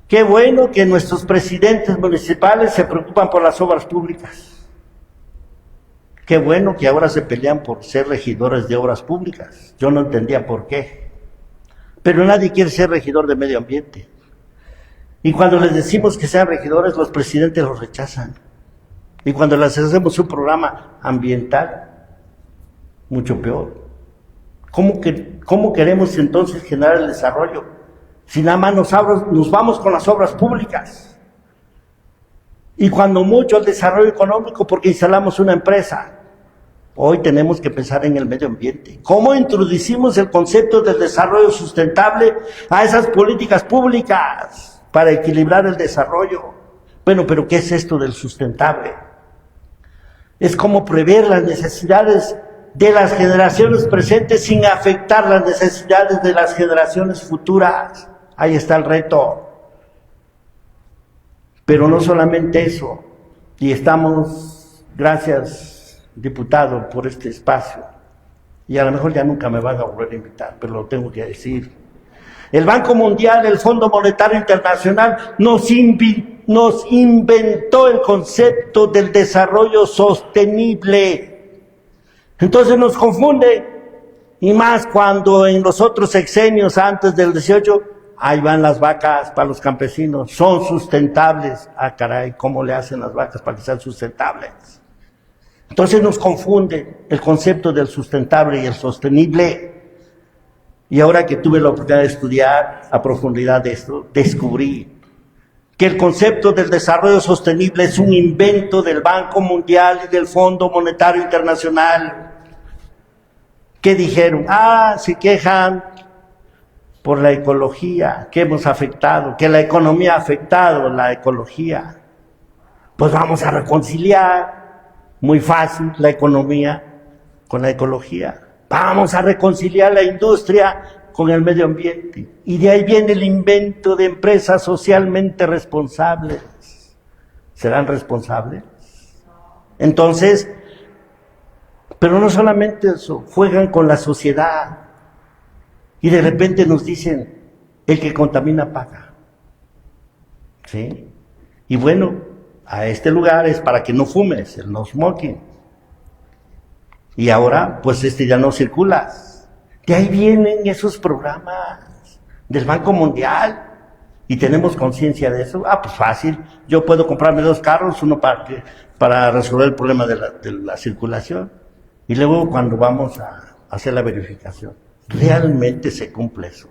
Qué bueno que nuestros presidentes municipales se preocupan por las obras públicas. Qué bueno que ahora se pelean por ser regidores de obras públicas. Yo no entendía por qué. Pero nadie quiere ser regidor de medio ambiente. Y cuando les decimos que sean regidores, los presidentes los rechazan. Y cuando les hacemos un programa ambiental, mucho peor. ¿Cómo queremos entonces generar el desarrollo? Si nada más nos vamos con las obras públicas. Y cuando mucho el desarrollo económico porque instalamos una empresa. Hoy tenemos que pensar en el medio ambiente. ¿Cómo introducimos el concepto del desarrollo sustentable a esas políticas públicas para equilibrar el desarrollo? Bueno, pero ¿qué es esto del sustentable? Es como prever las necesidades de las generaciones presentes sin afectar las necesidades de las generaciones futuras. Ahí está el reto. Pero no solamente eso, y estamos, gracias diputado por este espacio, y a lo mejor ya nunca me van a volver a invitar, pero lo tengo que decir. El Banco Mundial, el Fondo Monetario Internacional nos inventó el concepto del desarrollo sostenible. Entonces nos confunde, y más cuando en los otros sexenios antes del 18, ahí van las vacas para los campesinos, son sustentables. Ah, caray, ¿cómo le hacen las vacas para que sean sustentables? Entonces nos confunde el concepto del sustentable y el sostenible. Y ahora que tuve la oportunidad de estudiar a profundidad de esto, descubrí que el concepto del desarrollo sostenible es un invento del Banco Mundial y del Fondo Monetario Internacional. ¿Qué dijeron? Se quejan por la ecología, que hemos afectado, que la economía ha afectado la ecología. Pues vamos a reconciliar, muy fácil, la economía con la ecología. Vamos a reconciliar la industria con el medio ambiente. Y de ahí viene el invento de empresas socialmente responsables. ¿Serán responsables? Entonces, pero no solamente eso, juegan con la sociedad. Y de repente nos dicen, el que contamina paga. ¿Sí? Y bueno, a este lugar es para que no fumes, el no smoking. Y ahora, pues ya no circula. De ahí vienen esos programas del Banco Mundial. Y tenemos conciencia de eso. Pues fácil. Yo puedo comprarme 2 carros, uno para resolver el problema de la circulación. Y luego cuando vamos a hacer la verificación, ¿realmente se cumple eso?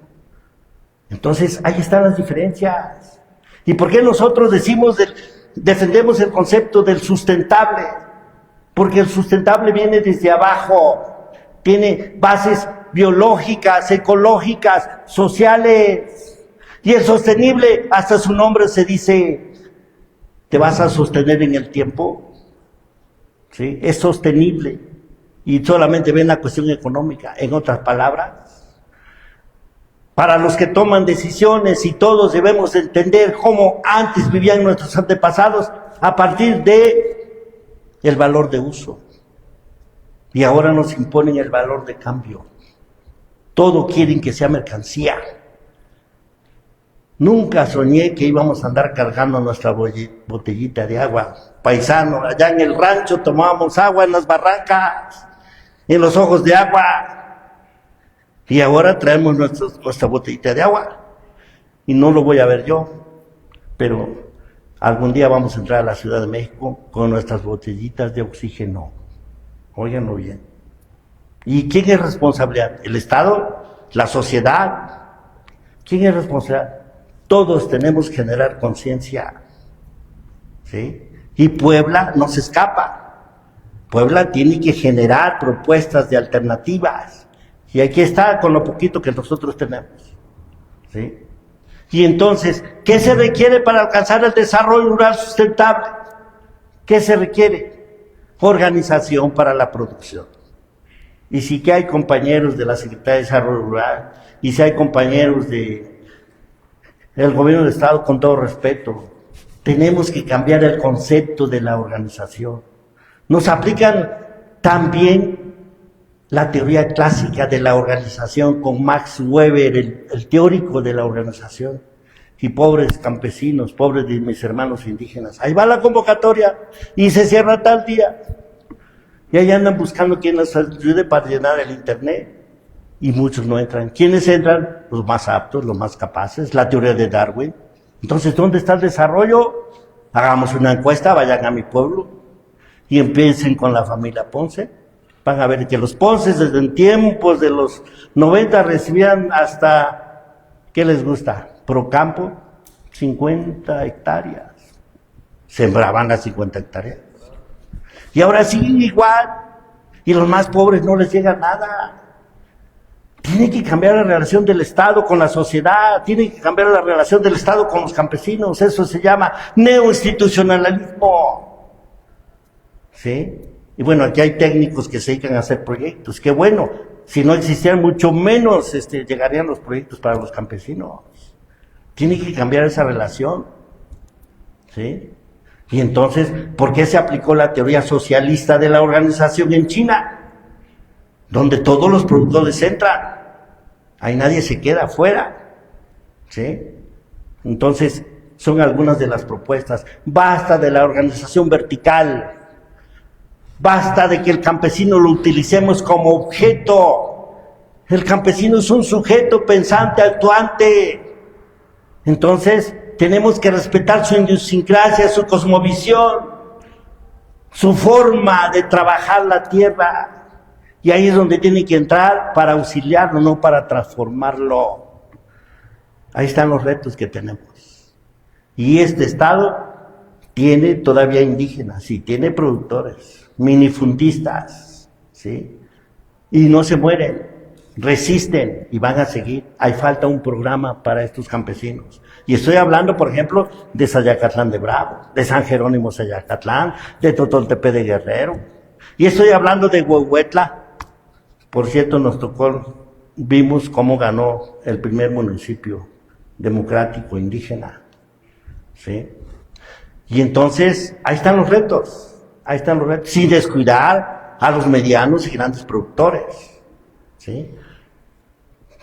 Entonces, ahí están las diferencias. ¿Y por qué nosotros defendemos el concepto del sustentable? porque el sustentable viene desde abajo, tiene bases biológicas, ecológicas, sociales, y el sostenible, hasta su nombre se dice, ¿te vas a sostener en el tiempo? ¿Sí? Es sostenible, y solamente ven la cuestión económica. En otras palabras, para los que toman decisiones, y todos debemos entender cómo antes vivían nuestros antepasados, a partir de el valor de uso, y ahora nos imponen el valor de cambio. Todo quieren que sea mercancía. Nunca soñé que íbamos a andar cargando nuestra botellita de agua. Paisano, allá en el rancho tomábamos agua en las barrancas, en los ojos de agua, y ahora traemos nuestra botellita de agua, y no lo voy a ver yo, pero algún día vamos a entrar a la Ciudad de México con nuestras botellitas de oxígeno. Óiganlo bien. ¿Y quién es responsable? ¿El Estado? ¿La sociedad? ¿Quién es responsable? Todos tenemos que generar conciencia, ¿sí? Y Puebla no se escapa. Puebla tiene que generar propuestas de alternativas. Y aquí está con lo poquito que nosotros tenemos, ¿sí? Y entonces, ¿qué se requiere para alcanzar el desarrollo rural sustentable? ¿Qué se requiere? Organización para la producción. Y sí que hay compañeros de la Secretaría de Desarrollo Rural, y si hay compañeros del gobierno del Estado, con todo respeto, tenemos que cambiar el concepto de la organización. Nos aplican también la teoría clásica de la organización con Max Weber, el teórico de la organización. Y pobres campesinos, pobres de mis hermanos indígenas, ahí va la convocatoria y se cierra tal día. Y ahí andan buscando quien les ayude para llenar el internet. Y muchos no entran. ¿Quiénes entran? Los más aptos, los más capaces, la teoría de Darwin. Entonces, ¿dónde está el desarrollo? Hagamos una encuesta, vayan a mi pueblo y empiecen con la familia Ponce. Van a ver que los Ponces desde en tiempos de los 90 recibían hasta, ¿qué les gusta? Pro campo, 50 hectáreas. Sembraban las 50 hectáreas. Y ahora siguen igual. Y los más pobres no les llega nada. Tiene que cambiar la relación del Estado con la sociedad, tiene que cambiar la relación del Estado con los campesinos. Eso se llama neoinstitucionalismo. ¿Sí? Y bueno, aquí hay técnicos que se dedican a hacer proyectos. Qué bueno, si no existieran, mucho menos llegarían los proyectos para los campesinos. Tiene que cambiar esa relación. ¿Sí? Y entonces, ¿por qué se aplicó la teoría socialista de la organización en China? Donde todos los productores entran, ahí nadie se queda afuera, ¿sí? Entonces, son algunas de las propuestas. Basta de la organización vertical, basta de que el campesino lo utilicemos como objeto. El campesino es un sujeto pensante, actuante. Entonces, tenemos que respetar su idiosincrasia, su cosmovisión, su forma de trabajar la tierra. Y ahí es donde tiene que entrar para auxiliarlo, no para transformarlo. Ahí están los retos que tenemos. Y este Estado tiene todavía indígenas, sí, tiene productores, minifundistas, ¿sí? Y no se mueren, resisten y van a seguir. Hay falta un programa para estos campesinos. Y estoy hablando, por ejemplo, de Sayacatlán de Bravo, de San Jerónimo Sayacatlán, de Totoltepec de Guerrero. Y estoy hablando de Huehuetla. Por cierto, nos tocó, vimos cómo ganó el primer municipio democrático indígena, ¿sí? Y entonces, ahí están los retos, sin descuidar a los medianos y grandes productores, ¿sí?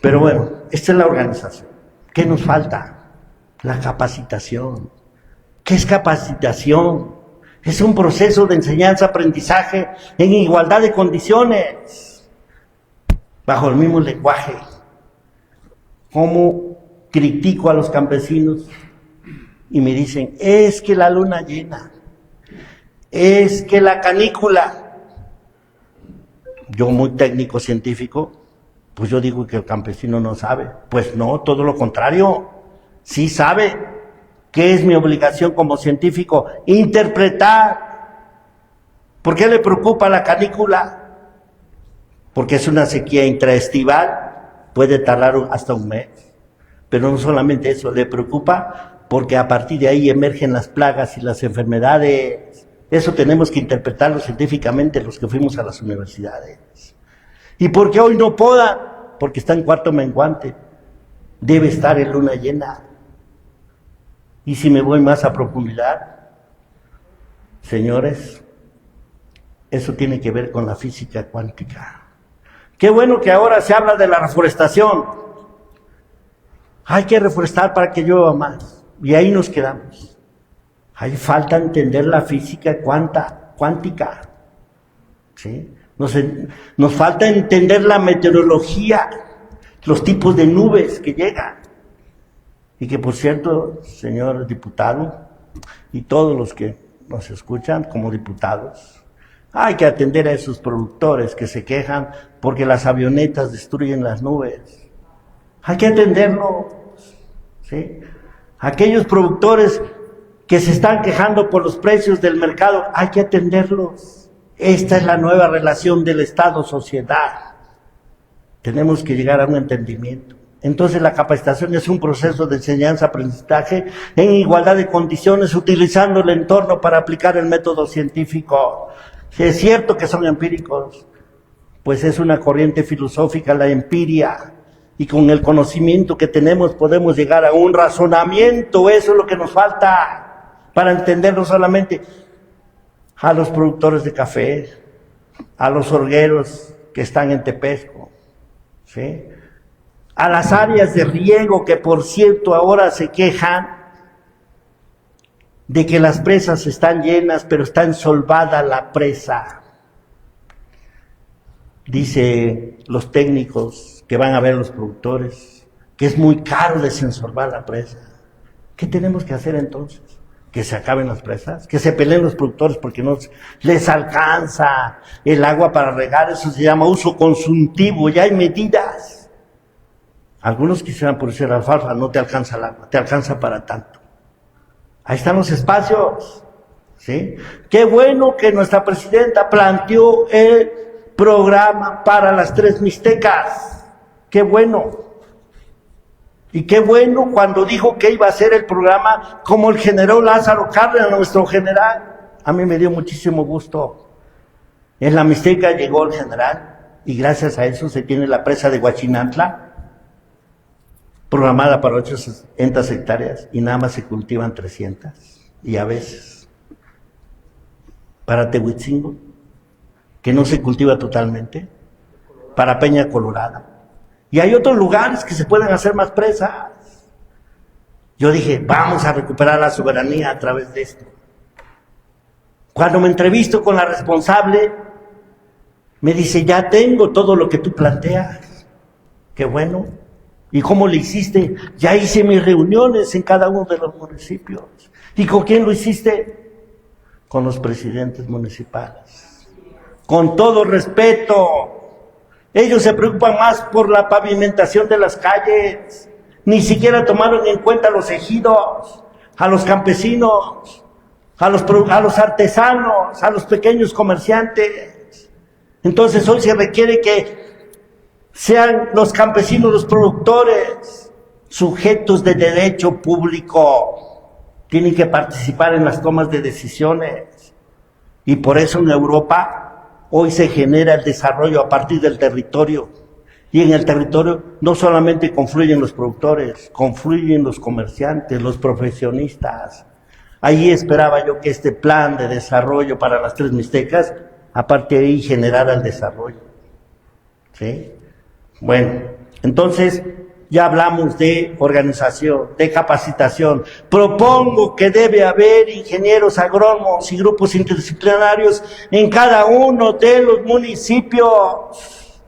Pero bueno, esta es la organización. ¿Qué nos falta? La capacitación. ¿Qué es capacitación? Es un proceso de enseñanza-aprendizaje en igualdad de condiciones, bajo el mismo lenguaje. ¿Cómo critico a los campesinos? Y me dicen, es que la luna llena, es que la canícula. Yo, muy técnico científico, pues yo digo que el campesino no sabe. Pues no, todo lo contrario, sí sabe. ¿Qué es mi obligación como científico? Interpretar ¿Por qué le preocupa la canícula? Porque es una sequía intraestival, puede tardar hasta un mes. Pero no solamente eso, le preocupa porque a partir de ahí emergen las plagas y las enfermedades. Eso tenemos que interpretarlo científicamente los que fuimos a las universidades. ¿Y por qué hoy no poda? Porque está en cuarto menguante. Debe estar en luna llena. Y si me voy más a profundidad, señores, eso tiene que ver con la física cuántica. Qué bueno que ahora se habla de la reforestación. Hay que reforestar para que llueva más. Y ahí nos quedamos. Ahí falta entender la física cuántica. ¿Sí? Nos falta entender la meteorología, los tipos de nubes que llegan. Y que, por cierto, señor diputado, y todos los que nos escuchan como diputados, hay que atender a esos productores que se quejan porque las avionetas destruyen las nubes. Hay que atenderlos, ¿sí? Aquellos productores que se están quejando por los precios del mercado, hay que atenderlos. Esta es la nueva relación del Estado-sociedad. Tenemos que llegar a un entendimiento. Entonces la capacitación es un proceso de enseñanza-aprendizaje en igualdad de condiciones, utilizando el entorno para aplicar el método científico. Si es cierto que son empíricos, pues es una corriente filosófica la empiria, y con el conocimiento que tenemos podemos llegar a un razonamiento. Eso es lo que nos falta para entender no solamente a los productores de café, a los orgueros que están en Tepesco, ¿sí?, a las áreas de riego que, por cierto, ahora se quejan de que las presas están llenas, pero está ensolvada la presa. Dice los técnicos que van a ver los productores que es muy caro desensolvar la presa. ¿Qué tenemos que hacer entonces? ¿Que se acaben las presas? ¿Que se peleen los productores porque no les alcanza el agua para regar? Eso se llama uso consultivo, ya hay medidas. Algunos quisieran producir alfalfa, no te alcanza el agua, te alcanza para tanto. Ahí están los espacios, ¿sí? Qué bueno que nuestra presidenta planteó el programa para las 3 mixtecas. Qué bueno. Y qué bueno cuando dijo que iba a hacer el programa como el general Lázaro Cárdenas, nuestro general. A mí me dio muchísimo gusto. En la mixteca llegó el general y gracias a eso se tiene la presa de Huachinantla, programada para 800 hectáreas y nada más se cultivan 300. Y a veces, para Tehuitzingo, que no se cultiva totalmente, para Peña Colorada. Y hay otros lugares que se pueden hacer más presas. Yo dije, vamos a recuperar la soberanía a través de esto. Cuando me entrevisto con la responsable, me dice, ya tengo todo lo que tú planteas. Qué bueno. ¿Y cómo le hiciste? Ya hice mis reuniones en cada uno de los municipios. ¿Y con quién lo hiciste? Con los presidentes municipales. Con todo respeto. Ellos se preocupan más por la pavimentación de las calles. Ni siquiera tomaron en cuenta a los ejidos, a los campesinos, a los artesanos, a los pequeños comerciantes. Entonces hoy se requiere que sean los campesinos, los productores, sujetos de derecho público. Tienen que participar en las tomas de decisiones. Y por eso en Europa hoy se genera el desarrollo a partir del territorio. Y en el territorio no solamente confluyen los productores, confluyen los comerciantes, los profesionistas. Ahí esperaba yo que este plan de desarrollo para las 3 mixtecas, aparte de ahí, generara el desarrollo. ¿Sí? Bueno, entonces ya hablamos de organización, de capacitación. Propongo que debe haber ingenieros agrónomos y grupos interdisciplinarios en cada uno de los municipios.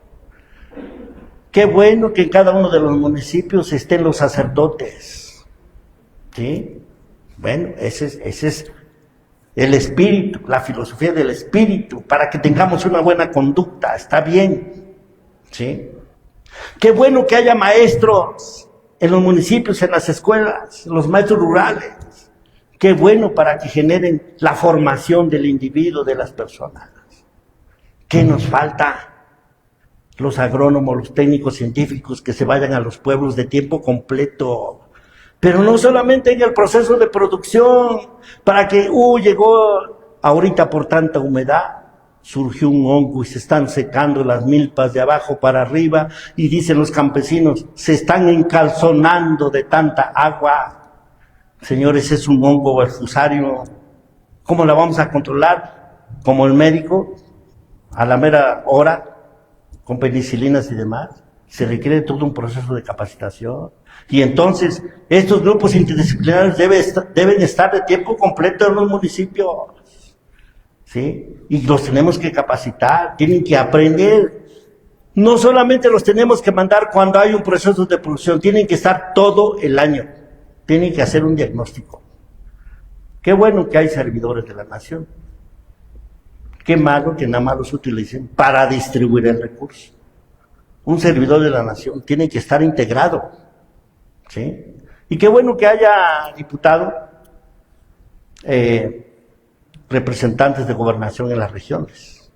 Qué bueno que en cada uno de los municipios estén los sacerdotes. ¿Sí? Bueno, ese es el espíritu, la filosofía del espíritu, para que tengamos una buena conducta. Está bien. ¿Sí? Qué bueno que haya maestros en los municipios, en las escuelas, los maestros rurales, Qué bueno para que generen la formación del individuo, de las personas. ¿Qué nos falta? Los agrónomos, los técnicos científicos que se vayan a los pueblos de tiempo completo. Pero no solamente en el proceso de producción, para que, llegó ahorita por tanta humedad, surgió un hongo y se están secando las milpas de abajo para arriba, y dicen los campesinos, se están encalzonando de tanta agua. Señores, es un hongo perfusario. ¿Cómo la vamos a controlar? Como el médico, a la mera hora, con penicilinas y demás. Se requiere todo un proceso de capacitación. Y entonces, estos grupos interdisciplinarios deben estar de tiempo completo en los municipios. ¿Sí? Y los tenemos que capacitar, tienen que aprender. No solamente los tenemos que mandar cuando hay un proceso de producción, tienen que estar todo el año. Tienen que hacer un diagnóstico. Qué bueno que hay servidores de la nación. Qué malo que nada más los utilicen para distribuir el recurso. Un servidor de la nación tiene que estar integrado. ¿Sí? Y qué bueno que haya diputado, representantes de gobernación en las regiones.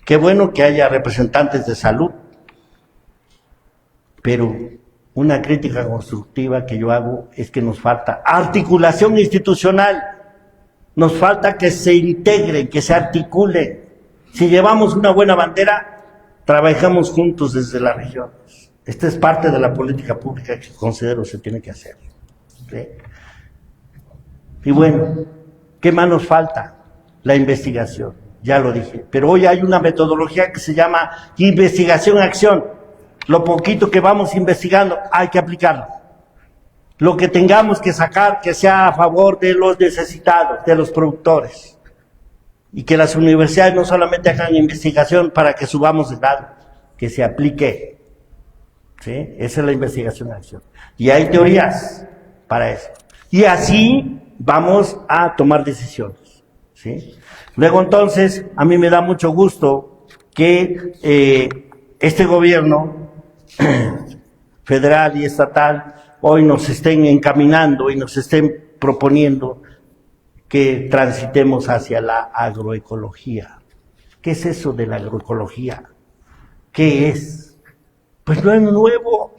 Qué bueno que haya representantes de salud. Pero una crítica constructiva que yo hago es que nos falta articulación institucional. Nos falta que se integren, que se articulen. Si llevamos una buena bandera, trabajamos juntos desde las regiones. Esta es parte de la política pública que considero se tiene que hacer. ¿Sí? Y bueno, ¿qué más nos falta? La investigación, ya lo dije. Pero hoy hay una metodología que se llama investigación-acción. Lo poquito que vamos investigando, hay que aplicarlo. Lo que tengamos que sacar, que sea a favor de los necesitados, de los productores. Y que las universidades no solamente hagan investigación para que subamos de grado, que se aplique. ¿Sí? Esa es la investigación-acción. Y hay teorías para eso. Y así vamos a tomar decisiones. ¿Sí? Luego entonces, a mí me da mucho gusto que este gobierno federal y estatal hoy nos estén encaminando y nos estén proponiendo que transitemos hacia la agroecología. ¿Qué es eso de la agroecología? ¿Qué es? Pues no es nuevo.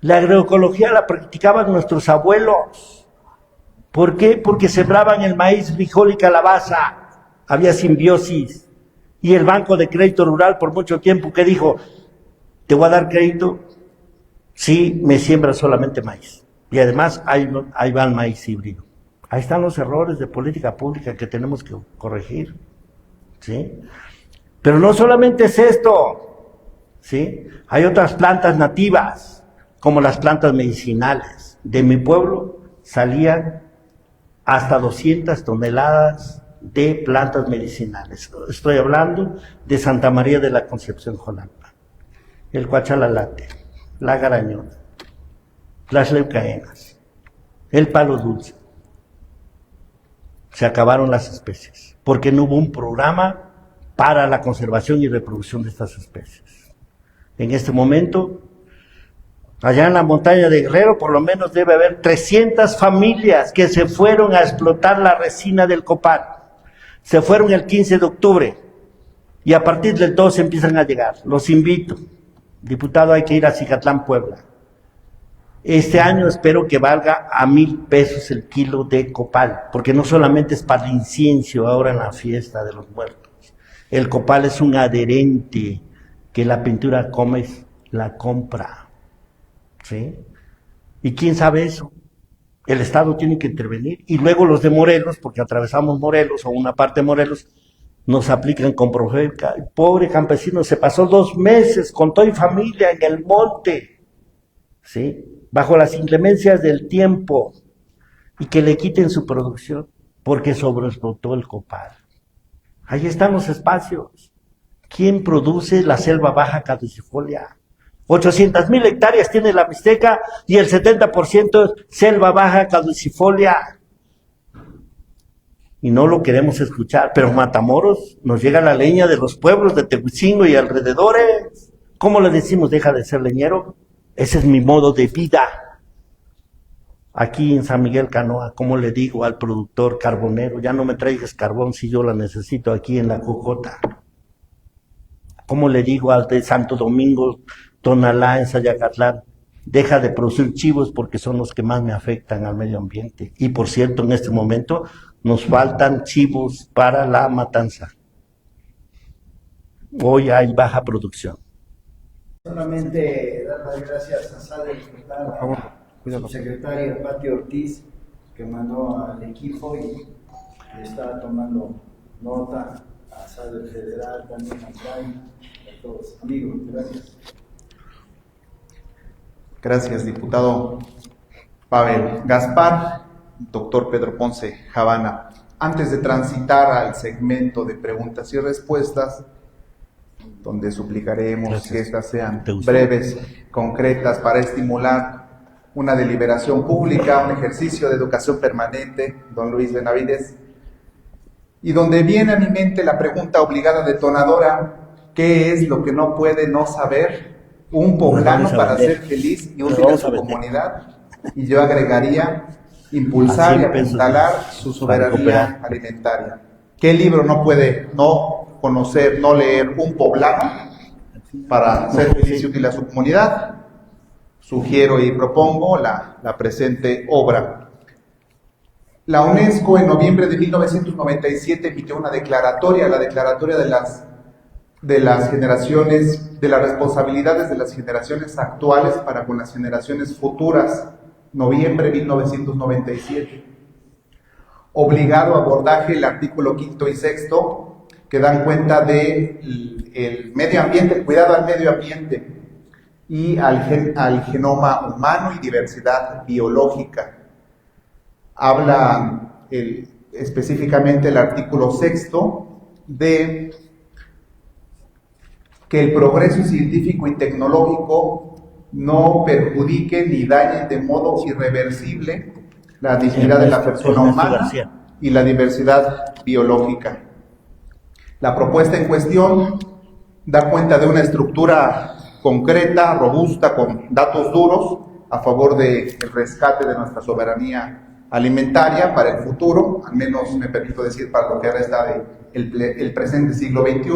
La agroecología la practicaban nuestros abuelos. ¿Por qué? Porque sembraban el maíz, frijol y calabaza. Había simbiosis. Y el Banco de Crédito Rural por mucho tiempo, ¿qué dijo? ¿Te voy a dar crédito? Sí, me siembra solamente maíz. Y además ahí va el maíz híbrido. Ahí están los errores de política pública que tenemos que corregir. ¿Sí? Pero no solamente es esto. ¿Sí? Hay otras plantas nativas, como las plantas medicinales. De mi pueblo salían hasta 200 toneladas de plantas medicinales. Estoy hablando de Santa María de la Concepción, Jolalpa, el cuachalalate, la garañona, las leucaenas, el palo dulce. Se acabaron las especies, porque no hubo un programa para la conservación y reproducción de estas especies. En este momento, allá en la montaña de Guerrero, por lo menos debe haber 300 familias que se fueron a explotar la resina del copal. Se fueron el 15 de octubre y a partir del 12 empiezan a llegar. Los invito, diputado, hay que ir a Cicatlán, Puebla. Este año espero que valga a 1,000 pesos el kilo de copal, porque no solamente es para el incienso ahora en la fiesta de los muertos. El copal es un adherente que la pintura Gómez la compra. ¿Sí? ¿Y quién sabe eso? El Estado tiene que intervenir. Y luego los de Morelos, porque atravesamos Morelos o una parte de Morelos, nos aplican con Profeca. El pobre campesino se pasó 2 meses con toda mi familia en el monte, ¿sí? Bajo las inclemencias del tiempo, y que le quiten su producción porque sobreexplotó el copal. Ahí están los espacios. ¿Quién produce la selva baja caducifolia? 800,000 hectáreas tiene la Mixteca y el 70% selva baja caducifolia. Y no lo queremos escuchar, pero Matamoros nos llega la leña de los pueblos de Tehuicingo y alrededores. ¿Cómo le decimos deja de ser leñero? Ese es mi modo de vida. Aquí en San Miguel Canoa, ¿cómo le digo al productor carbonero? Ya no me traigas carbón si yo la necesito aquí en la Cocota. ¿Cómo le digo al de Santo Domingo, Tonalá, en Sayacatlán? Deja de producir chivos porque son los que más me afectan al medio ambiente. Y por cierto, en este momento nos faltan chivos para la matanza. Hoy hay baja producción. Solamente dar las gracias a Sade, a la subsecretaria Pati Ortiz, que mandó al equipo y está tomando nota, a Sade Federal, también a Brian, a todos. Amigos, gracias. Gracias, diputado Pavel Gaspar. Doctor Pedro Ponce Habana. Antes de transitar al segmento de preguntas y respuestas, donde suplicaremos que estas sean breves, concretas, para estimular una deliberación pública, un ejercicio de educación permanente, don Luis Benavides, y donde viene a mi mente la pregunta obligada detonadora: ¿qué es lo que no puede no saber un poblano para ser feliz y útil en su comunidad? Y yo agregaría, impulsar y apuntalar su soberanía alimentaria. ¿Qué libro no puede no conocer, no leer un poblano para ser feliz y útil a su comunidad? Sugiero y propongo la presente obra. La UNESCO en noviembre de 1997 emitió una declaratoria, la declaratoria de las generaciones, de las responsabilidades de las generaciones actuales para con las generaciones futuras, noviembre de 1997. Obligado abordaje el artículo 5º y 6º, que dan cuenta de el medio ambiente, el cuidado al medio ambiente y al genoma humano y diversidad biológica. Habla específicamente el artículo 6º de que el progreso científico y tecnológico no perjudique ni dañe de modo irreversible la dignidad de la persona humana y la diversidad biológica. La propuesta en cuestión da cuenta de una estructura concreta, robusta, con datos duros a favor del rescate de nuestra soberanía alimentaria para el futuro, al menos me permito decir para lo que resta del presente siglo XXI.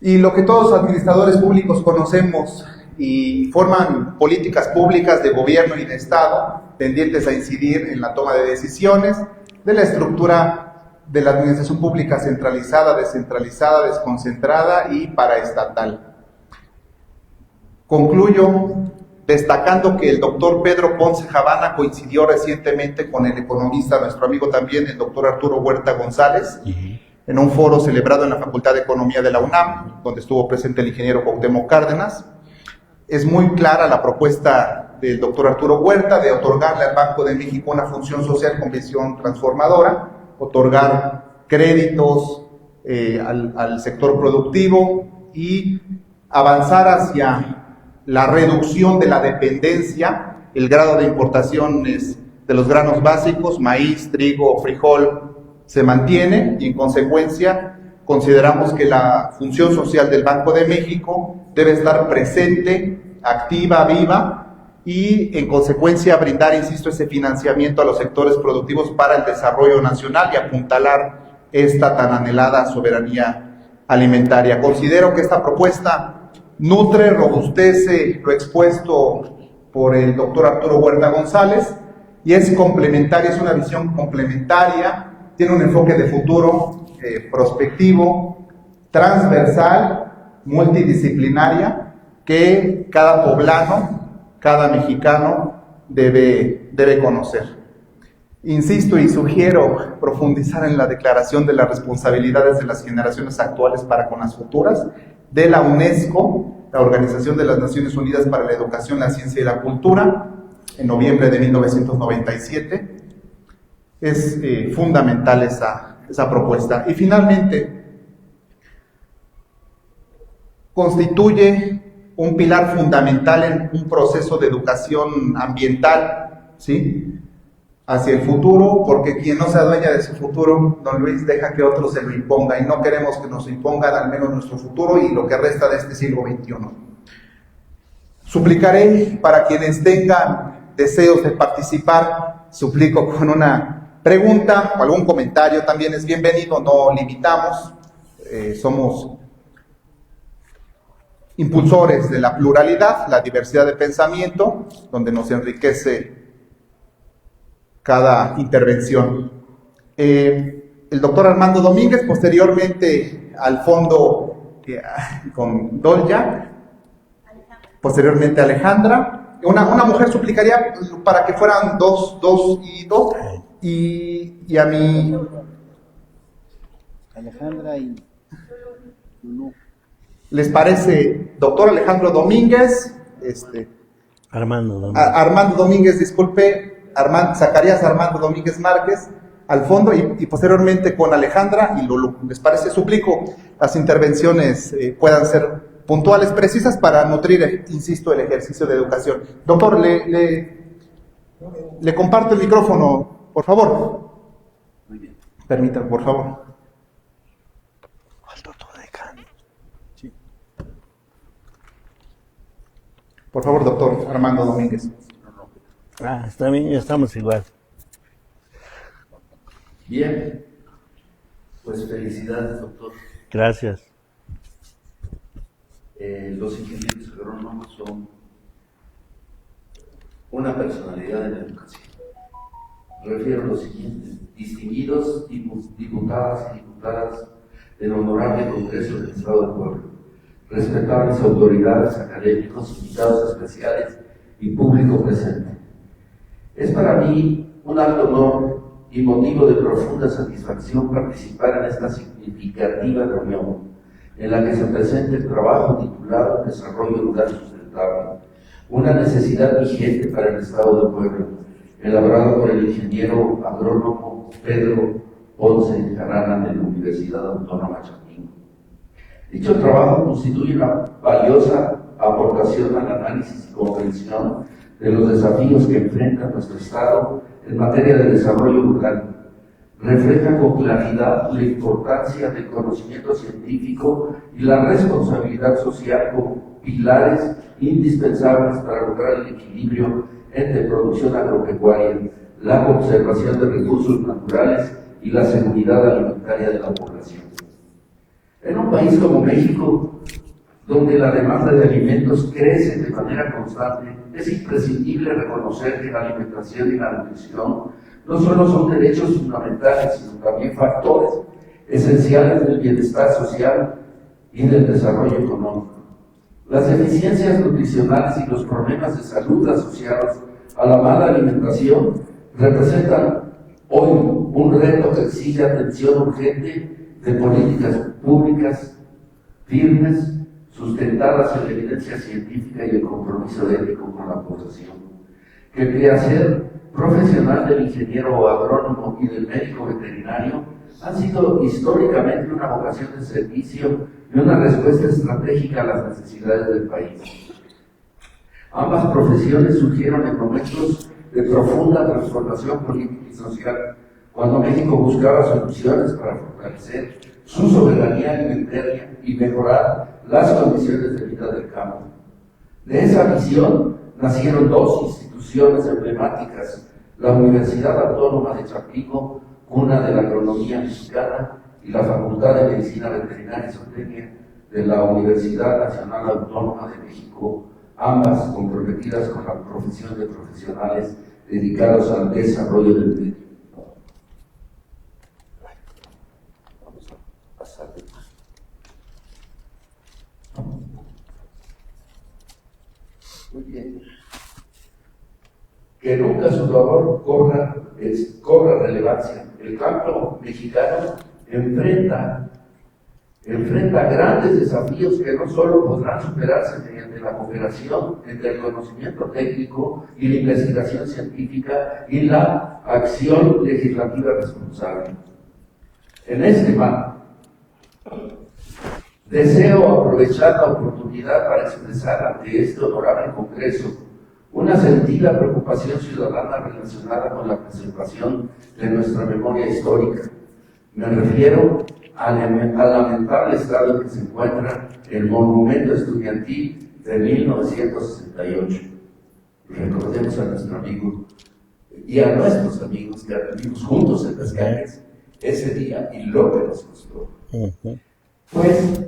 Y lo que todos los administradores públicos conocemos y forman políticas públicas de gobierno y de Estado tendientes a incidir en la toma de decisiones de la estructura de la administración pública centralizada, descentralizada, desconcentrada y paraestatal. Concluyo destacando que el doctor Pedro Ponce Habana coincidió recientemente con el economista, nuestro amigo también, el doctor Arturo Huerta González, en un foro celebrado en la Facultad de Economía de la UNAM, donde estuvo presente el ingeniero Cuauhtémoc Cárdenas. Es muy clara la propuesta del doctor Arturo Huerta de otorgarle al Banco de México una función social con visión transformadora, otorgar créditos al sector productivo y avanzar hacia la reducción de la dependencia. El grado de importaciones de los granos básicos, maíz, trigo, frijol, se mantiene y en consecuencia consideramos que la función social del Banco de México debe estar presente, activa, viva y en consecuencia brindar, insisto, ese financiamiento a los sectores productivos para el desarrollo nacional y apuntalar esta tan anhelada soberanía alimentaria. Considero que esta propuesta nutre, robustece lo expuesto por el doctor Arturo Huerta González y es complementaria, es una visión complementaria, tiene un enfoque de futuro prospectivo, transversal, multidisciplinaria, que cada poblano, cada mexicano debe conocer. Insisto y sugiero profundizar en la declaración de las responsabilidades de las generaciones actuales para con las futuras, de la UNESCO, la Organización de las Naciones Unidas para la Educación, la Ciencia y la Cultura, en noviembre de 1997. Es fundamental esa propuesta. Y finalmente, constituye un pilar fundamental en un proceso de educación ambiental, ¿sí?, hacia el futuro, porque quien no se adueña de su futuro, don Luis, deja que otro se lo imponga, y no queremos que nos impongan al menos nuestro futuro y lo que resta de este siglo XXI. Suplicaré para quienes tengan deseos de participar, suplico con una pregunta o algún comentario también es bienvenido, no limitamos, somos impulsores de la pluralidad, la diversidad de pensamiento, donde nos enriquece cada intervención. El doctor Armando Domínguez, posteriormente al fondo con Dolya, posteriormente Alejandra. Una mujer suplicaría para que fueran dos y dos, y a mí... Alejandra y Lulú. ¿Les parece, doctor Alejandro Domínguez? Armando Domínguez. Armando Domínguez, disculpe, Zacarías Armando Domínguez Márquez, al fondo, y posteriormente con Alejandra y Lulú. ¿Les parece? Suplico las intervenciones puedan ser puntuales, precisas, para nutrir, insisto, el ejercicio de educación. Doctor, le comparto el micrófono, por favor. Muy bien. Permítame, por favor. Al doctor decano. Sí. Por favor, doctor Armando Domínguez. Está bien, estamos igual. Bien, pues felicidades, doctor. Gracias. Los ingenieros agrónomos son una personalidad en la educación. Refiero a lo siguiente: distinguidos diputadas y diputadas del Honorable Congreso del Estado de Puebla, respetables autoridades, académicos, invitados especiales y público presente. Es para mí un alto honor y motivo de profunda satisfacción participar en esta significativa reunión, en la que se presenta el trabajo titulado Desarrollo Rural Sustentable, una necesidad vigente para el Estado de Puebla, elaborado por el ingeniero agrónomo Pedro Ponce Jarana de la Universidad Autónoma Chapingo. Dicho trabajo constituye una valiosa aportación al análisis y comprensión de los desafíos que enfrenta nuestro Estado en materia de desarrollo rural. Refleja con claridad la importancia del conocimiento científico y la responsabilidad social como pilares indispensables para lograr el equilibrio entre producción agropecuaria, la conservación de recursos naturales y la seguridad alimentaria de la población. En un país como México, donde la demanda de alimentos crece de manera constante, es imprescindible reconocer que la alimentación y la nutrición no solo son derechos fundamentales, sino también factores esenciales del bienestar social y del desarrollo económico. Las deficiencias nutricionales y los problemas de salud asociados a la mala alimentación representan hoy un reto que exige atención urgente de políticas públicas firmes, sustentadas en la evidencia científica y el compromiso ético con la población. Que el quehacer profesional del ingeniero agrónomo y del médico veterinario han sido históricamente una vocación de servicio y una respuesta estratégica a las necesidades del país. Ambas profesiones surgieron en momentos de profunda transformación política y social, cuando México buscaba soluciones para fortalecer su soberanía alimentaria y mejorar las condiciones de vida del campo. De esa visión nacieron dos instituciones emblemáticas: la Universidad Autónoma de Chapingo, cuna de la agronomía mexicana, y la Facultad de Medicina Veterinaria y Zootecnia de la Universidad Nacional Autónoma de México, ambas comprometidas con la profesión de profesionales dedicados al desarrollo del medio. Vamos a pasar de más. Muy bien. Que nunca su labor cobra relevancia. El campo mexicano enfrenta grandes desafíos que no solo podrán superarse mediante la cooperación entre el conocimiento técnico y la investigación científica y la acción legislativa responsable. En este marco, deseo aprovechar la oportunidad para expresar ante este honorable Congreso una sentida preocupación ciudadana relacionada con la preservación de nuestra memoria histórica. Me refiero al lamentable estado en que se encuentra el monumento estudiantil de 1968. Recordemos a nuestro amigo y a nuestros amigos que aprendimos juntos en las calles ese día y lo que nos costó. Pues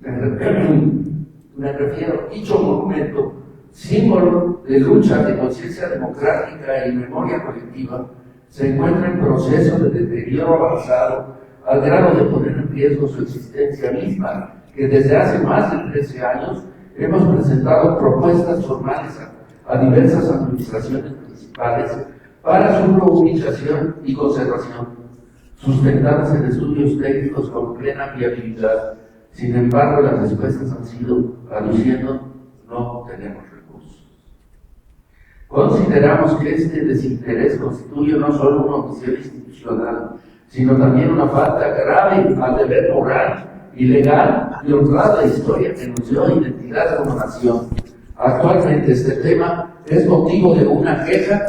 me refiero, dicho monumento, símbolo de lucha de conciencia democrática y memoria colectiva, se encuentra en proceso de deterioro avanzado al grado de poner en riesgo su existencia misma, que desde hace más de 13 años hemos presentado propuestas formales a diversas administraciones municipales para su reubicación y conservación, sustentadas en estudios técnicos con plena viabilidad. Sin embargo, las respuestas han sido aluciendo: no tenemos recursos. Consideramos que este desinterés constituye no solo una omisión institucional, sino también una falta grave al deber moral y legal de honrar la historia que nos dio identidad como nación. Actualmente este tema es motivo de una queja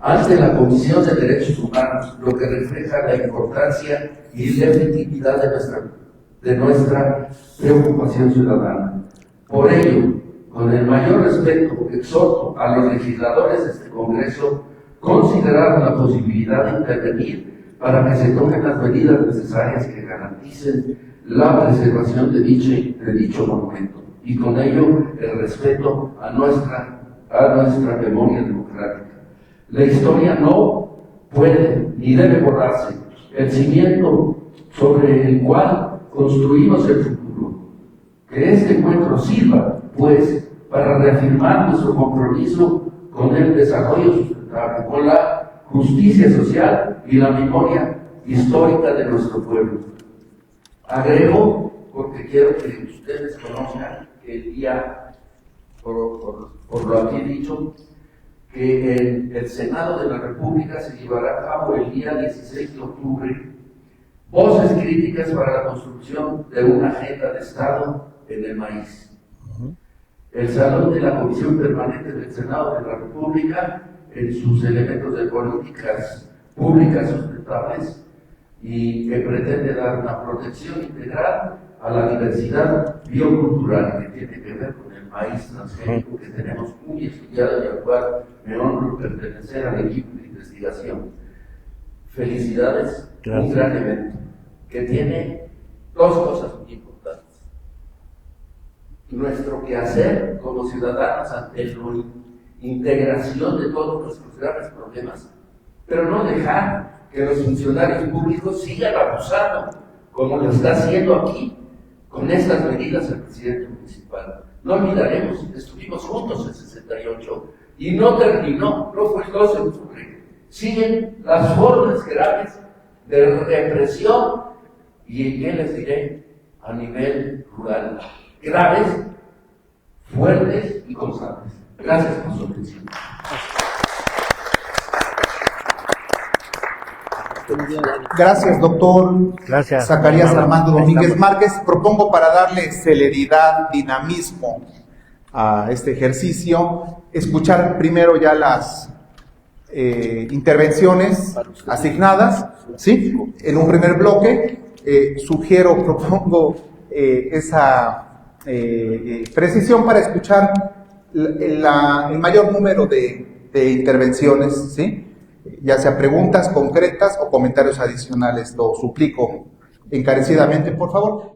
ante la Comisión de Derechos Humanos, lo que refleja la importancia y legitimidad de nuestra preocupación ciudadana. Por ello, con el mayor respeto, exhorto a los legisladores de este Congreso considerar la posibilidad de intervenir para que se tomen las medidas necesarias que garanticen la preservación de dicho monumento y con ello el respeto a nuestra memoria democrática. La historia no puede ni debe borrarse. El cimiento sobre el cual construimos el futuro. Que este encuentro sirva, pues, para reafirmar nuestro compromiso con el desarrollo sustentable, con la justicia social y la memoria histórica de nuestro pueblo. Agrego, porque quiero que ustedes conozcan que el día, por lo aquí dicho, que en el Senado de la República se llevará a cabo el día 16 de octubre voces críticas para la construcción de una agenda de Estado en el maíz. El Salón de la Comisión Permanente del Senado de la República, en sus elementos de políticas públicas sustentables, y que pretende dar una protección integral a la diversidad biocultural que tiene que ver con el maíz transgénico que tenemos muy estudiado y al cual me honro pertenecer al equipo de investigación. Felicidades, un gran evento que tiene dos cosas muy importantes. Nuestro quehacer como ciudadanos ante la integración de todos nuestros graves problemas, pero no dejar que los funcionarios públicos sigan abusando, como lo está haciendo aquí, con estas medidas el presidente municipal. No olvidaremos, estuvimos juntos en 68 y no terminó, no fue el 12 de octubre. Siguen las formas graves de represión y, ¿qué les diré?, a nivel rural. Graves, fuertes y constantes. Gracias por su atención. Gracias, doctor. Gracias. Zacarías Armando Domínguez Márquez. Propongo, para darle celeridad, dinamismo a este ejercicio, escuchar primero ya las intervenciones asignadas, ¿sí? En un primer bloque, propongo esa precisión para escuchar el mayor número de intervenciones, ¿sí? Ya sea preguntas concretas o comentarios adicionales. Lo suplico encarecidamente, por favor.